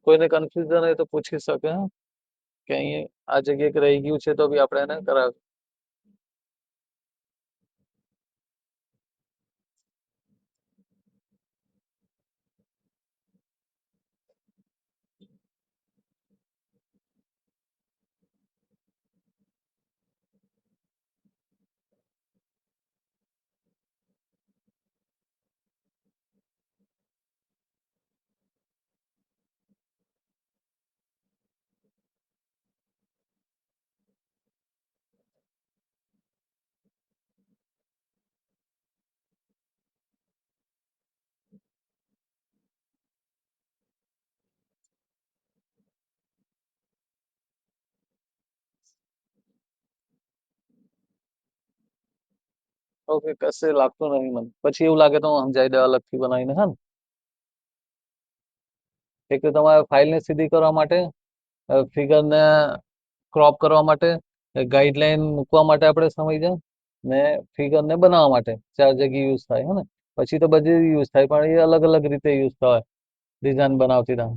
કોઈને કન્ફ્યુઝન હોય તો પૂછી શકે હે, કે અહીં આ જગ્યાએ રહી ગયું છે તો બી આપણે એને કરાવી. ઓકે, કશે લાગતું નથી મને. પછી એવું લાગે તો હું સમજાવી દે અલગથી બનાવીને, હા ને. એક તો તમારે ફાઇલને સીધી કરવા માટે, ફિગરને ક્રોપ કરવા માટે, ગાઈડલાઈન મૂકવા માટે આપણે સમજ્યા, ને ફિગરને બનાવવા માટે 4 જગ્યાએ યુઝ થાય, હે ને. પછી તો બધી યુઝ થાય, પણ એ અલગ અલગ રીતે યુઝ થાય ડિઝાઇન બનાવતી હતા,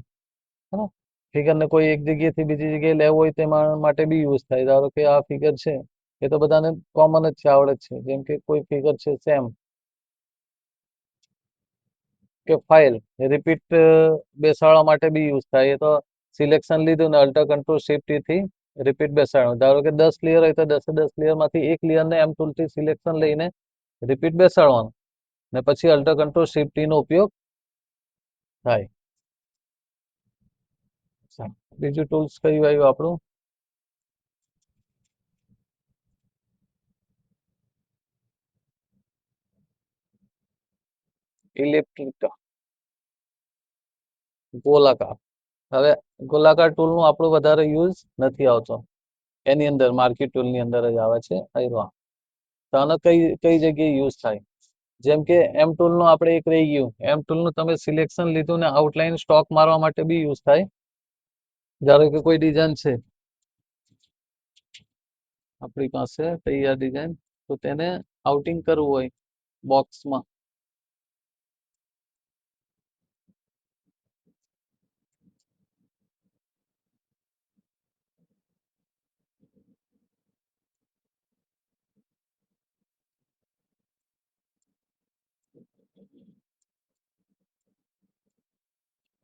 હે ને. ફિગરને કોઈ એક જગ્યાએથી બીજી જગ્યાએ લેવું હોય તેમાં માટે બી યુઝ થાય. ધારો કે આ ફિગર છે, એ તો બધાને કોમન જ છે, આવડે જ છે. જેમ કે કોઈ ફિગર છે સેમ, કે ફાઇલ રિપીટ બેસાડવા માટે બી યુઝ થાય. એ તો સિલેક્શન લીધું ને અલ્ટર કંટ્રોલ શિફ્ટ થી રિપીટ બેસાડ્યું. ધારો કે 10 લેયર હોય તો 10 લેયરમાંથી એક લેયરને એમ ટૂલથી સિલેક્શન લઈને રિપીટ બેસાડવાનું, ને પછી અલ્ટર કંટ્રોલ શિફ્ટ નો ઉપયોગ થાય. બીજું ટૂલ્સ કયું આવ્યું આપણું? ઇલેક્ટ્રિક ગોલાકાર. હવે ગોલાકાર ટૂલનું આપણું વધારે યુઝ નથી આવતો. એની અંદર માર્કેટ ટૂલની અંદર જ આવે છે. તો આનો કઈ કઈ જગ્યાએ યુઝ થાય? જેમ કે એમ ટૂલનું આપણે એક રહી ગયું. એમ ટૂલનું તમે સિલેક્શન લીધું ને આઉટલાઈન સ્ટોક મારવા માટે બી યુઝ થાય. ધારો કે કોઈ ડિઝાઇન છે આપણી પાસે તૈયાર ડિઝાઇન, તો તેને આઉટિંગ કરવું હોય બોક્સમાં,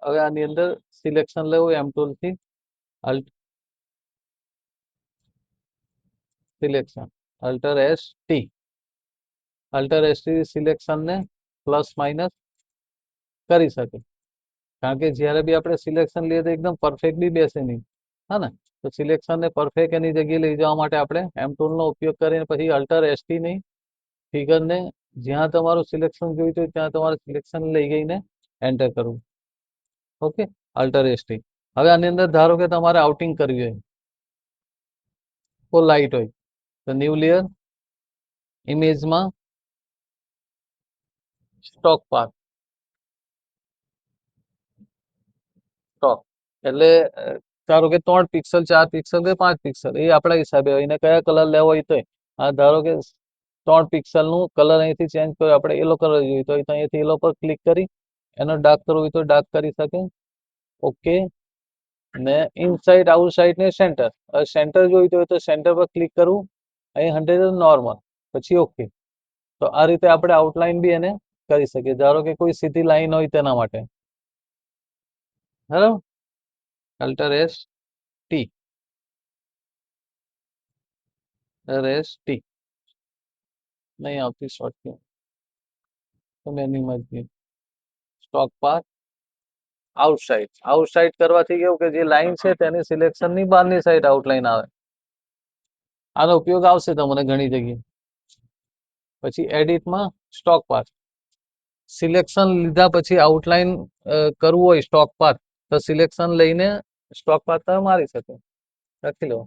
હવે આની અંદર સિલેક્શન લેવું એમ ટૂલ થી Alt selection alt S T alter S T selection ને પ્લસ માઇનસ કરી શકે, કારણ કે જ્યારે બી આપણે સિલેક્શન લઈએ તો એકદમ પરફેક્ટલી બેસે નહીં, હા ને? તો સિલેક્શન ને પરફેક્ટ એની જગ્યાએ લઈ જવા માટે આપણે એમ ટૂલ નો ઉપયોગ કરીને પછી અલ્ટર એસ ટી નહીં ફિગર ને જ્યાં તમારું સિલેક્શન જોઈતું હોય ત્યાં તમારે સિલેક્શન લઈ ગઈને એન્ટર કરવું. Okay, alter S T. હવે આની અંદર ધારો કે તમારે આઉટિંગ કરવી હોય તો લાઇટ હોય તો ન્યુ લેયર ઇમેજમાં સ્ટોક પાથ સ્ટોક એટલે ધારો કે 3 પિક્સલ 4 પિક્સલ કે 5 પિક્સલ એ આપણા હિસાબે હોય, એને કયા કલર લેવો હોય તો આ ધારો કે 3 પિક્સલ નું કલર અહીંથી ચેન્જ કર્યો, આપણે યલો કલર જોઈતો હોય તો અહીંથી યલો પર ક્લિક કરી એનો ડાર્ક કરવો હોય તો ડાર્ક કરી શકે. ઓકે, ને ઇનસાઇડ આઉટસાઇડ ને સેન્ટર, સેન્ટર જોઈતું હોય તો સેન્ટર પર ક્લિક કરવું, અહીં 100 નોર્મલ, પછી ઓકે. તો આ રીતે આપણે આઉટલાઈન બી એને કરી શકીએ, ધારો કે કોઈ સીધી લાઈન હોય તેના માટે. બરાબર, alter S T S T નહીં આવતી શોર્ટકટ તો મેન્યુમાં જ સ્ટોક પાથ આઉટસાઇડ આઉટસાઇડ કરવાથી કેવું કે જે લાઈન છે તેની સિલેક્શન ની બહારની સાઈડ આઉટલાઈન આવે. આનો ઉપયોગ આવશે તમને ઘણી જગ્યાએ. પછી એડિટમાં સ્ટોક પાથ સિલેક્શન લીધા પછી આઉટલાઈન કરવું હોય સ્ટોક પાથ તો સિલેક્શન લઈને સ્ટોક પાથ તમે મારી શકો, લખી લો.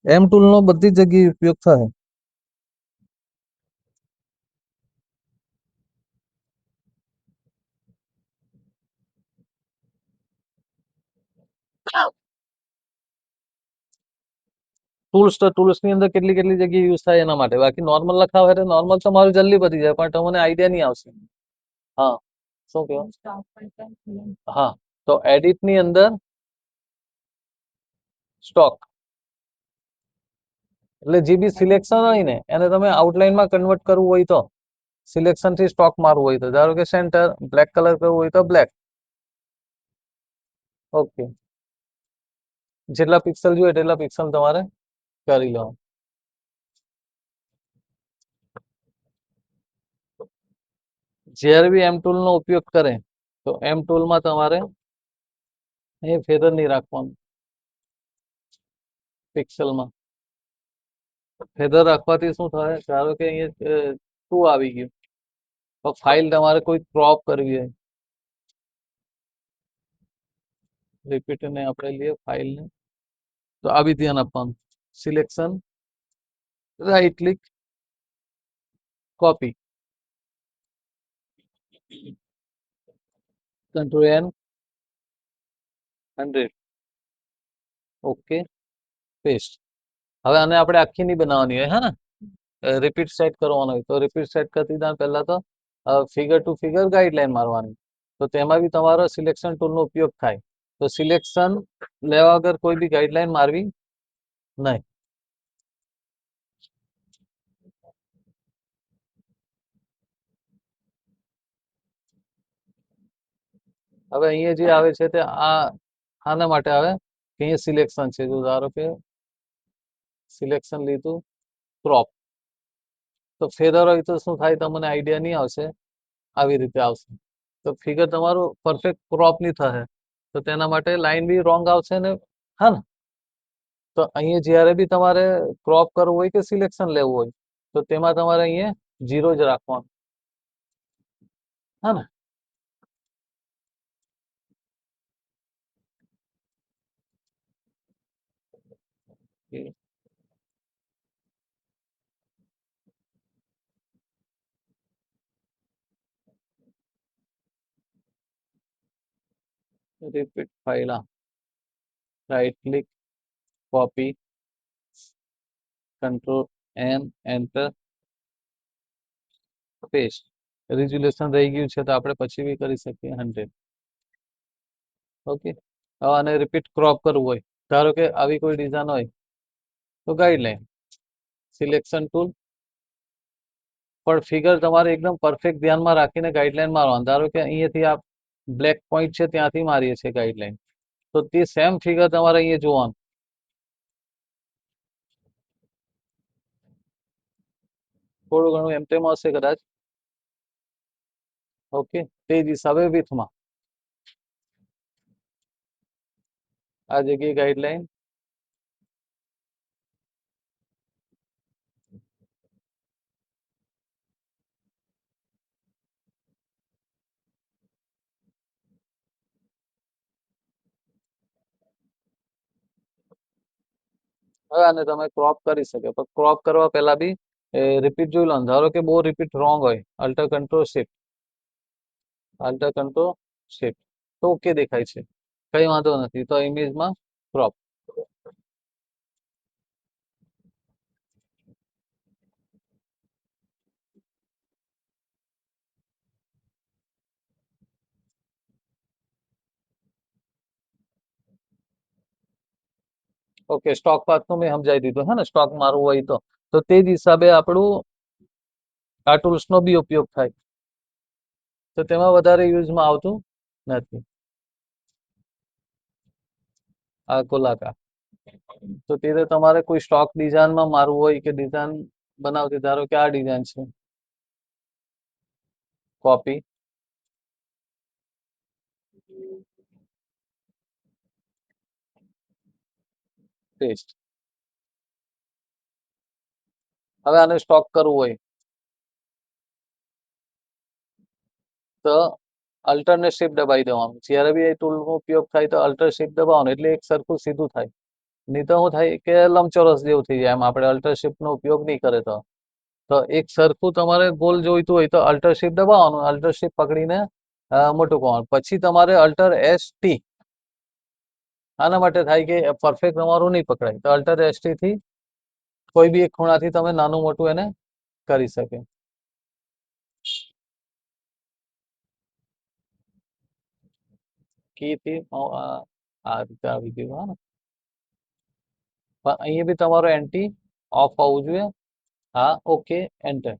એમ ટૂલ નો બધી જગ્યાએ ઉપયોગ થાય. ટૂલ્સ ની અંદર કેટલી જગ્યાએ યુઝ થાય એના માટે, બાકી નોર્મલ લખાવે તો નોર્મલ તમારું જલ્દી પતી જાય પણ તમને આઈડિયા નહીં આવશે. હા, શું કહ્યું? હા, તો એડિટ ની અંદર સ્ટોક એટલે જે બી સિલેક્શન હોય ને એને તમે આઉટલાઈનમાં કન્વર્ટ કરવું હોય તો સિલેક્શન થી સ્ટોક મારવું હોય તો ધારો કે સેન્ટર બ્લેક કલર કરવું હોય તો બ્લેક. ઓકે, જેટલા પિક્સલ જોઈએ તેટલા પિક્સલ તમારે કરી લો. જ્યારે બી એમ ટૂલ નો ઉપયોગ કરે તો એમ ટૂલમાં તમારે અહીં ફેદર નહીં રાખવાનું, પિક્સલમાં ફેદર રાખવાથી શું થાય, ધારો કે અહીંયા 2 આવી ગયું તો ફાઇલ તમારે કોઈ ક્રોપ કરવી હોય, રિપીટ ને આપણે લઈએ ફાઇલ ને તો આ બી ધ્યાન આપવાનું, selection right click copy control N 100 okay paste. હવે આને આપણે આખી નહીં બનાવવાની હોય, હા ને? રિપીટ સેટ કરવાનો હોય તો રિપીટ સેટ કરતી પહેલા તો ફિગર ટુ ફિગર ગાઈડલાઈન મારવાની, તો તેમાં બી તમારો સિલેક્શન ટૂલનો ઉપયોગ થાય. તો સિલેક્શન લેવા વગર કોઈ બી ગાઈડલાઈન મારવી નહીં. હવે અહીંયા જે આવે છે તે આના માટે આવે કે અહીંયા સિલેક્શન છે, જો ધારો કે સિલેક્શન લીધું ક્રોપ તો ફેદર હોય તો શું થાય તમને આઈડિયા નહીં આવશે, આવી રીતે આવશે તો ફિગર તમારું પરફેક્ટ ક્રોપ નહીં થશે, તો તેના માટે લાઈન બી રોંગ આવશે ને, હા ને? તો અહીંયા જ્યારે બી તમારે ક્રોપ કરવું હોય કે સિલેક્શન લેવું હોય તો તેમાં તમારે અહીંયા 0 જ રાખવાનું, હા ને? Repeat file, right click copy control N enter paste. Resolution રહી ગયું છે તો આપણે પછી બી કરી શકીએ 100. ઓકે, હવે આને રિપીટ ક્રોપ કરવું હોય, ધારો કે આવી કોઈ ડિઝાઇન હોય તો ગાઈડલાઈન સિલેક્શન ટૂલ પણ ફિગર તમારે એકદમ પરફેક્ટ ધ્યાનમાં રાખીને ગાઈડલાઈન મારવાનું. ધારો કે અહીંયાથી આ બ્લેક પોઈન્ટ છે ત્યાંથી મારીએ છીએ ગાઈડલાઈન, તો તે સેમ ફિગર તમારે અહીંયા જોવાનું. થોડું ઘણું એમ તેમ હશે કદાચ. ઓકે, તે જ હિસાબે વિથમાં આ જગ્યાએ ગાઈડલાઈન. હવે આને તમે ક્રોપ કરી શકો, પણ ક્રોપ કરવા પહેલા બી રિપીટ જોઈ લો. ધારો કે બહુ રિપીટ રોંગ હોય, alter control shift, alter control shift, તો ઓકે દેખાય છે, કઈ વાંધો નથી. તો ઇમેજમાં ક્રોપ. ઓકે, સ્ટોક પાથ નું મેં સમજાવી દીધું હે ને, સ્ટોક મારવું હોય તો તે જ હિસાબે આપણું આ ટૂલ્સ નો બી ઉપયોગ થાય, તો તેમાં વધારે યુઝમાં આવતું નથી. આ ગોલાકાર. તો તે તમારે કોઈ સ્ટોક ડિઝાઇનમાં મારવું હોય કે ડિઝાઇન બનાવતી, ધારો કે આ ડિઝાઇન છે, કોપી પેસ્ટ. હવે આને સ્ટોક કરવું હોય તો અલ્ટરને શિફ્ટ દબાવી દેવાનું. જ્યારે બી એ ટૂલનો ઉપયોગ થાય તો અલ્ટર શિફ્ટ દબાવવાનું, એટલે એક સરખું સીધું થાય. નહીં તો શું થાય કે લંબચોરસ જેવું થઈ જાય, એમ આપણે અલ્ટર શિફ્ટ નો ઉપયોગ નહીં કરે તો એક સરખું તમારે ગોલ જોઈતું હોય તો અલ્ટર શિફ્ટ દબાવવાનું, અલ્ટર શિફ્ટ પકડીને મોટું કરવાનું. પછી તમારે અલ્ટર એસ ટી, આના માટે થાય કે પરફેક્ટ તમારું નહીં પકડાય, તો અલ્ટર એસ ટી થી કોઈ બી એક ખૂણાથી તમે નાનું મોટું એને કરી શકે. કી થી આ રીતે આવી ગયું. હા ને, પણ અહીંયા બી તમારો એન્ટી ઓફ હોવું જોઈએ. હા, ઓકે, એન્ટર.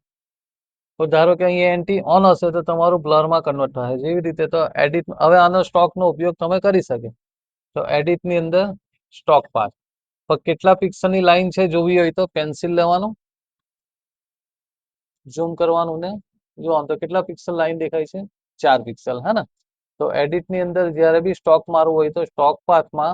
તો ધારો કે અહીંયા એન્ટી ઓન હશે તો તમારું બ્લરમાં કન્વર્ટ થાય. જેવી રીતે તો એડિટ, હવે આનો સ્ટોકનો ઉપયોગ તમે કરી શકે. તો એડિટની અંદર સ્ટોક પાથ, પણ કેટલા પિક્સલની લાઈન છે જોવી હોય તો પેન્સિલ લેવાનું, ઝૂમ કરવાનું ને જોવાનું, તો કેટલા પિક્સલ લાઈન દેખાય છે? 4 પિક્સલ. હે ને? તો એડિટની અંદર જ્યારે બી સ્ટોક મારવું હોય તો સ્ટોક પાથમાં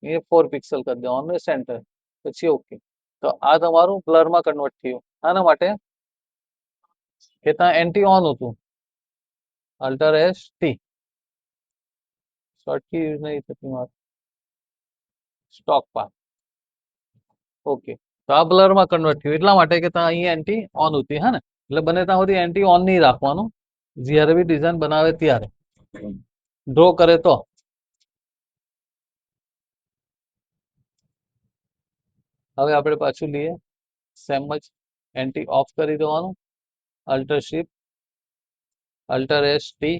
એ 4 પિક્સલ કરી દેવાનું, સેન્ટર, પછી ઓકે. તો આ તમારું બ્લરમાં કન્વર્ટ થયું. આના માટે કે ત્યાં એન્ટી ઓન હતું, અલ્ટર એસ ટી, શોર્ટકી યુઝ નહીં થતી મારે, સ્ટોક પાથ. ઓકે, તો આ બ્લરમાં કન્વર્ટ થયું એટલા માટે કે ત્યાં અહીંયા એન્ટી ઓન હતી. હે ને? એટલે બને ત્યાં સુધી એન્ટી ઓન નહીં રાખવાનું જ્યારે બી ડિઝાઇન બનાવે ત્યારે, ડ્રો કરે તો. હવે આપણે પાછું લઈએ સેમ જ, એન્ટી ઓફ કરી દેવાનું, alter shift, alter S T,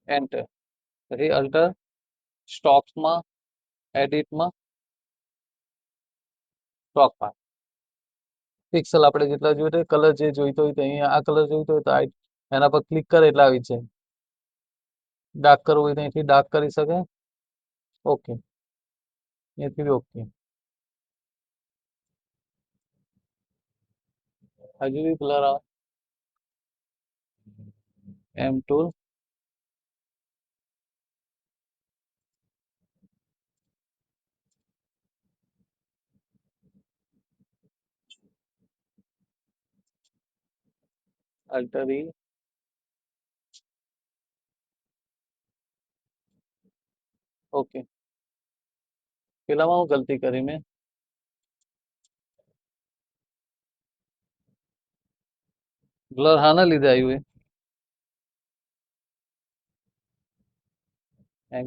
enter. પછી અલ્ટર સ્ટોક્સમાં, એડિટમાં સ્ટોક પાથ, પિક્સલ આપણે જેટલા જોઈતો હોય, કલર જે જોઈતો હોય તો અહીંયા આ કલર જોઈતો હોય તો એના પર ક્લિક કરે એટલે આવી જાય. ડાર્ક કરવું હોય તો અહીંથી ડાર્ક કરી શકે. ઓકે, અહીંથી બી ઓકે. હજુ બી કલર આવે, M tool, alt E, okay. પેલામાં હું ગલતી કરી મેં, બ્લર હાના લીધે આવ્યું એ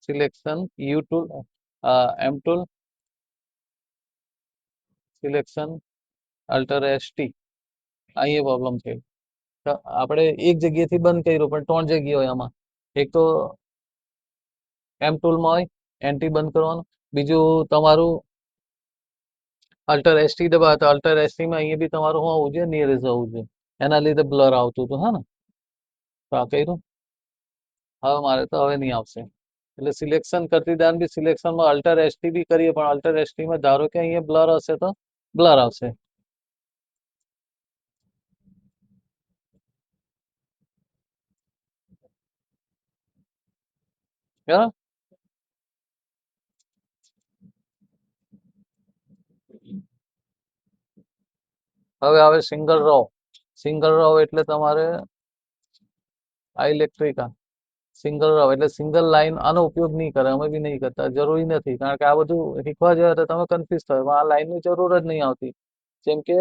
selection U tool, M tool, selection, alt S T, અહીંયા પ્રોબ્લેમ છે. આપણે એક જગ્યાએથી બંધ કર્યું પણ 3 જગ્યા હોય આમાં. એક તો એમ ટૂલમાં હોય એન્ટી બંધ કરવાનું, બીજું તમારું અલ્ટર એસટી દબાવો તો અલ્ટર એસટી માં અહીંયા બી તમારું શું હોવું જોઈએ, નિયરેસ્ટ હોવું જોઈએ. એના લીધે બ્લર આવતું હતું. હા ને, તો આ કર્યું. હવે મારે તો હવે નહીં આવશે. એટલે સિલેક્શન કરતી દાન બી સિલેક્શનમાં અલ્ટર એસટી બી કરીએ પણ અલ્ટર એસટી માં ધારો કે અહીંયા બ્લર હશે તો બ્લર આવશે. બરાબર. હવે આવે સિંગલ રો. સિંગલ રો એટલે તમારે આ ઇલેક્ટ્રિકા સિંગલ રો એટલે સિંગલ લાઈન. આનો ઉપયોગ નહીં કરે, અમે બી નહીં કરતા, જરૂરી નથી. કારણ કે આ બધું શીખવા જાય તો તમે કન્ફ્યુઝ થયો. આ લાઈનની જરૂર જ નહીં આવતી. જેમ કે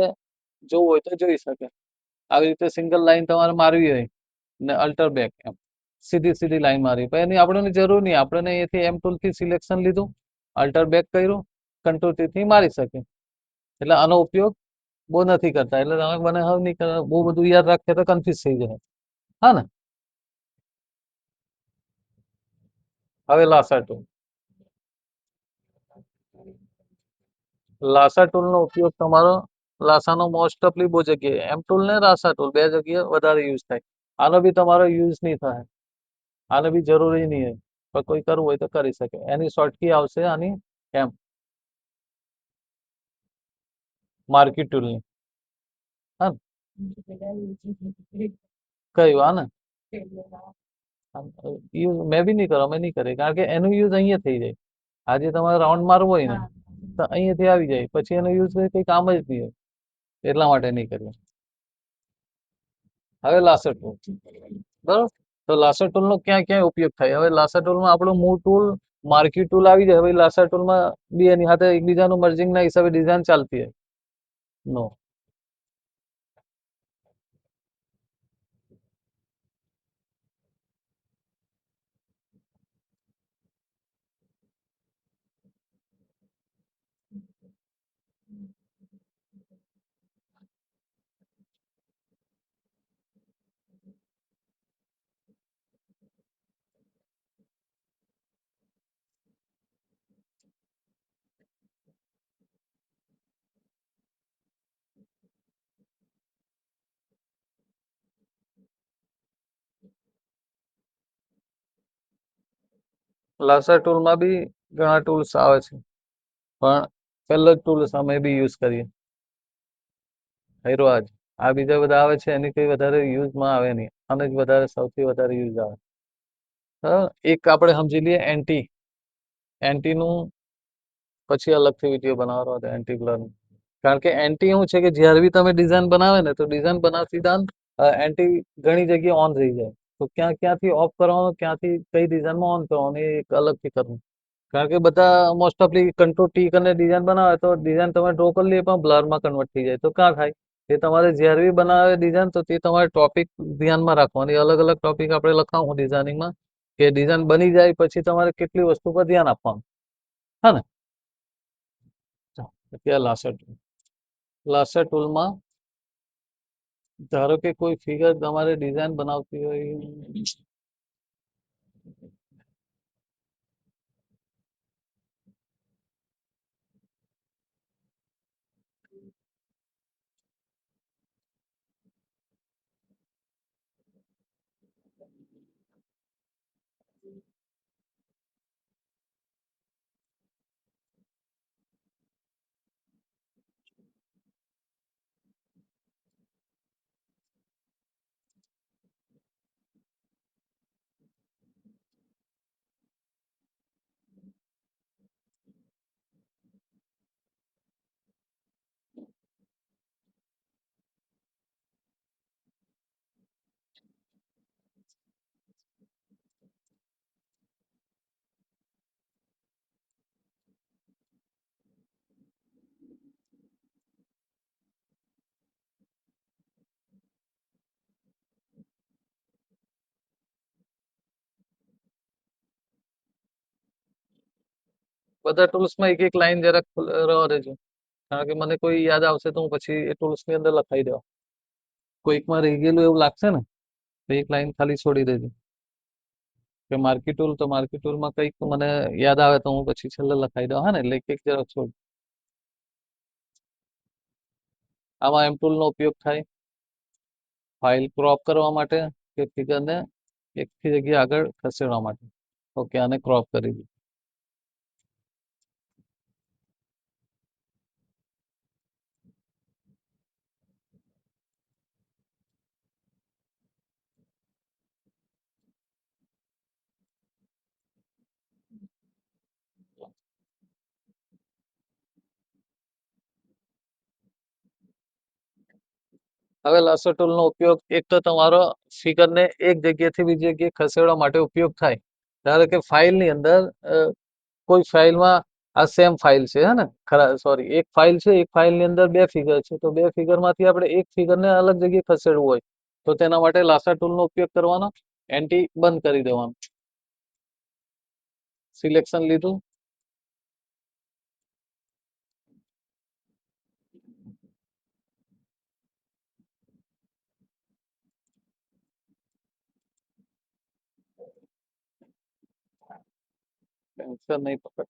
જોવું હોય તો જોઈ શકે. આવી રીતે સિંગલ લાઈન તમારે મારવી હોય ને અલ્ટર બેક એમ સીધી સીધી લાઈન મારી, પણ એની આપણને જરૂર નહીં. આપણે અહીંથી એમ ટૂલ થી સિલેક્શન લીધું, અલ્ટર બેક કર્યું, કંટ્રોલ થી મારી શકે. એટલે આનો ઉપયોગ બહુ નથી કરતા. એટલે તમે મને હવે નહીં કરે, બહુ બધું યાદ રાખીએ તો કન્ફ્યુઝ થઈ જાય. હા ને. હવે લાસા ટૂલ. લાસા ટૂલ નો ઉપયોગ તમારો લાસાનો મોસ્ટ ઓફલી બહુ જગ્યાએ એમ ટૂલ ને લાસા ટૂલ બે જગ્યાએ વધારે યુઝ થાય. આનો બી તમારો યુઝ નહીં થાય, આને બી જરૂરી નહીં હોય, પણ કોઈ કરવું હોય તો કરી શકે. એની શોર્ટકી આવશે આની એમ માર્કેટ ટૂલની. હા કયું આ ને યુઝ મેં બી નહીં કરો, અમે નહીં કરીએ. કારણ કે એનું યુઝ અહીંયા થઈ જાય. આજે તમારે રાઉન્ડ મારવો હોય ને તો અહીંયાથી આવી જાય, પછી એનો યુઝ કઈ કામ જ નહીં હોય. એટલા માટે નહીં કરીએ. હવે લાસર ટૂલ. બરોબર. તો લાસર ટૂલ નો ક્યાં ક્યાં ઉપયોગ થાય? હવે લાસર ટૂલમાં આપણું મૂળ ટૂલ માર્કી ટૂલ આવી જાય. હવે લાસર ટૂલમાં બી એની સાથે એકબીજાનું મર્જિંગ ના હિસાબે ડિઝાઇન ચાલતી હોય. નો લાસર ટૂલમાં બી ઘણા ટૂલ્સ આવે છે, પણ પહેલો જ ટૂલ્સ અમે બી યુઝ કરીએ. આજ આ બીજા બધા આવે છે એની કઈ વધારે યુઝમાં આવે નહીં. આને જ વધારે સૌથી વધારે યુઝ આવે. એક આપણે સમજી લઈએ એન્ટી. એન્ટીનું પછી અલગથી વિડીયો બનાવવાનો હતો એન્ટી બ્લર. કારણ કે એન્ટી એવું છે કે જ્યારે બી તમે ડિઝાઇન બનાવે ને તો ડિઝાઇન બનાવતી દાન એન્ટી ઘણી જગ્યાએ ઓન થઈ જાય. તો ક્યાંથી ઓફ કરવાનું, ક્યાંથી કઈ ડિઝાઇનમાં ઓન કરવાનું એ એક અલગથી કરવું. કારણ કે બધા મોસ્ટ ઓફલી કંટ્રોલ ટી કરીને ડિઝાઇન બનાવે તો ડિઝાઇન તમે ડ્રો કરી લઈએ પણ બ્લરમાં કન્વર્ટ થઈ જાય. તો ક્યાં થાય? એ તમારે જ્યારે બી બનાવે ડિઝાઇન તો તે તમારે ટોપિક ધ્યાનમાં રાખવાની. અલગ અલગ ટોપિક આપણે લખાવું ડિઝાઇનિંગમાં કે ડિઝાઇન બની જાય પછી તમારે કેટલી વસ્તુ પર ધ્યાન આપવાનું. હા ને. ત્યાં લાસર ટૂલ. લાસર ટૂલમાં ધારો કે કોઈ ફિગર તમારે ડિઝાઇન બનાવતી હોય. બધા ટૂલ્સમાં એક એક લાઈન જરાક રહેવા દેજો. કારણ કે મને કોઈ યાદ આવશે તો હું પછી એ ટૂલ્સની અંદર લખાઈ દેવા. કોઈકમાં રહી ગયેલું એવું લાગશે ને તો એક લાઈન ખાલી છોડી દેજો કે માર્કી ટૂલ, તો માર્કી ટૂલમાં કંઈક મને યાદ આવે તો હું પછી છેલ્લે લખાઈ દઉં. હા ને, એટલે એક એક જરાક છોડ. આમાં એમ ટૂલ નો ઉપયોગ થાય ફાઇલ ક્રોપ કરવા માટે કે ફિગરને એક જગ્યાએ આગળ ખસેડવા માટે. ઓકે, આને ક્રોપ કરી દીધું. હવે લાસો ટૂલ નો ઉપયોગ એક તો તમારો ફિગરને એક જગ્યાએથી બીજી જગ્યાએ ખસેડવા માટે ઉપયોગ થાય. ધારો કે ફાઇલની અંદર કોઈ ફાઇલમાં આ સેમ ફાઇલ છે, હે ને, સોરી, એક ફાઇલ છે, એક ફાઇલની અંદર બે ફિગર છે, તો બે ફિગરમાંથી આપણે એક ફિગરને અલગ જગ્યાએ ખસેડવું હોય તો તેના માટે લાસા ટૂલનો ઉપયોગ કરવાનો. એન્ટી બંધ કરી દેવાનું. સિલેક્શન લીધું. ટેન્શન નહીં પકડ.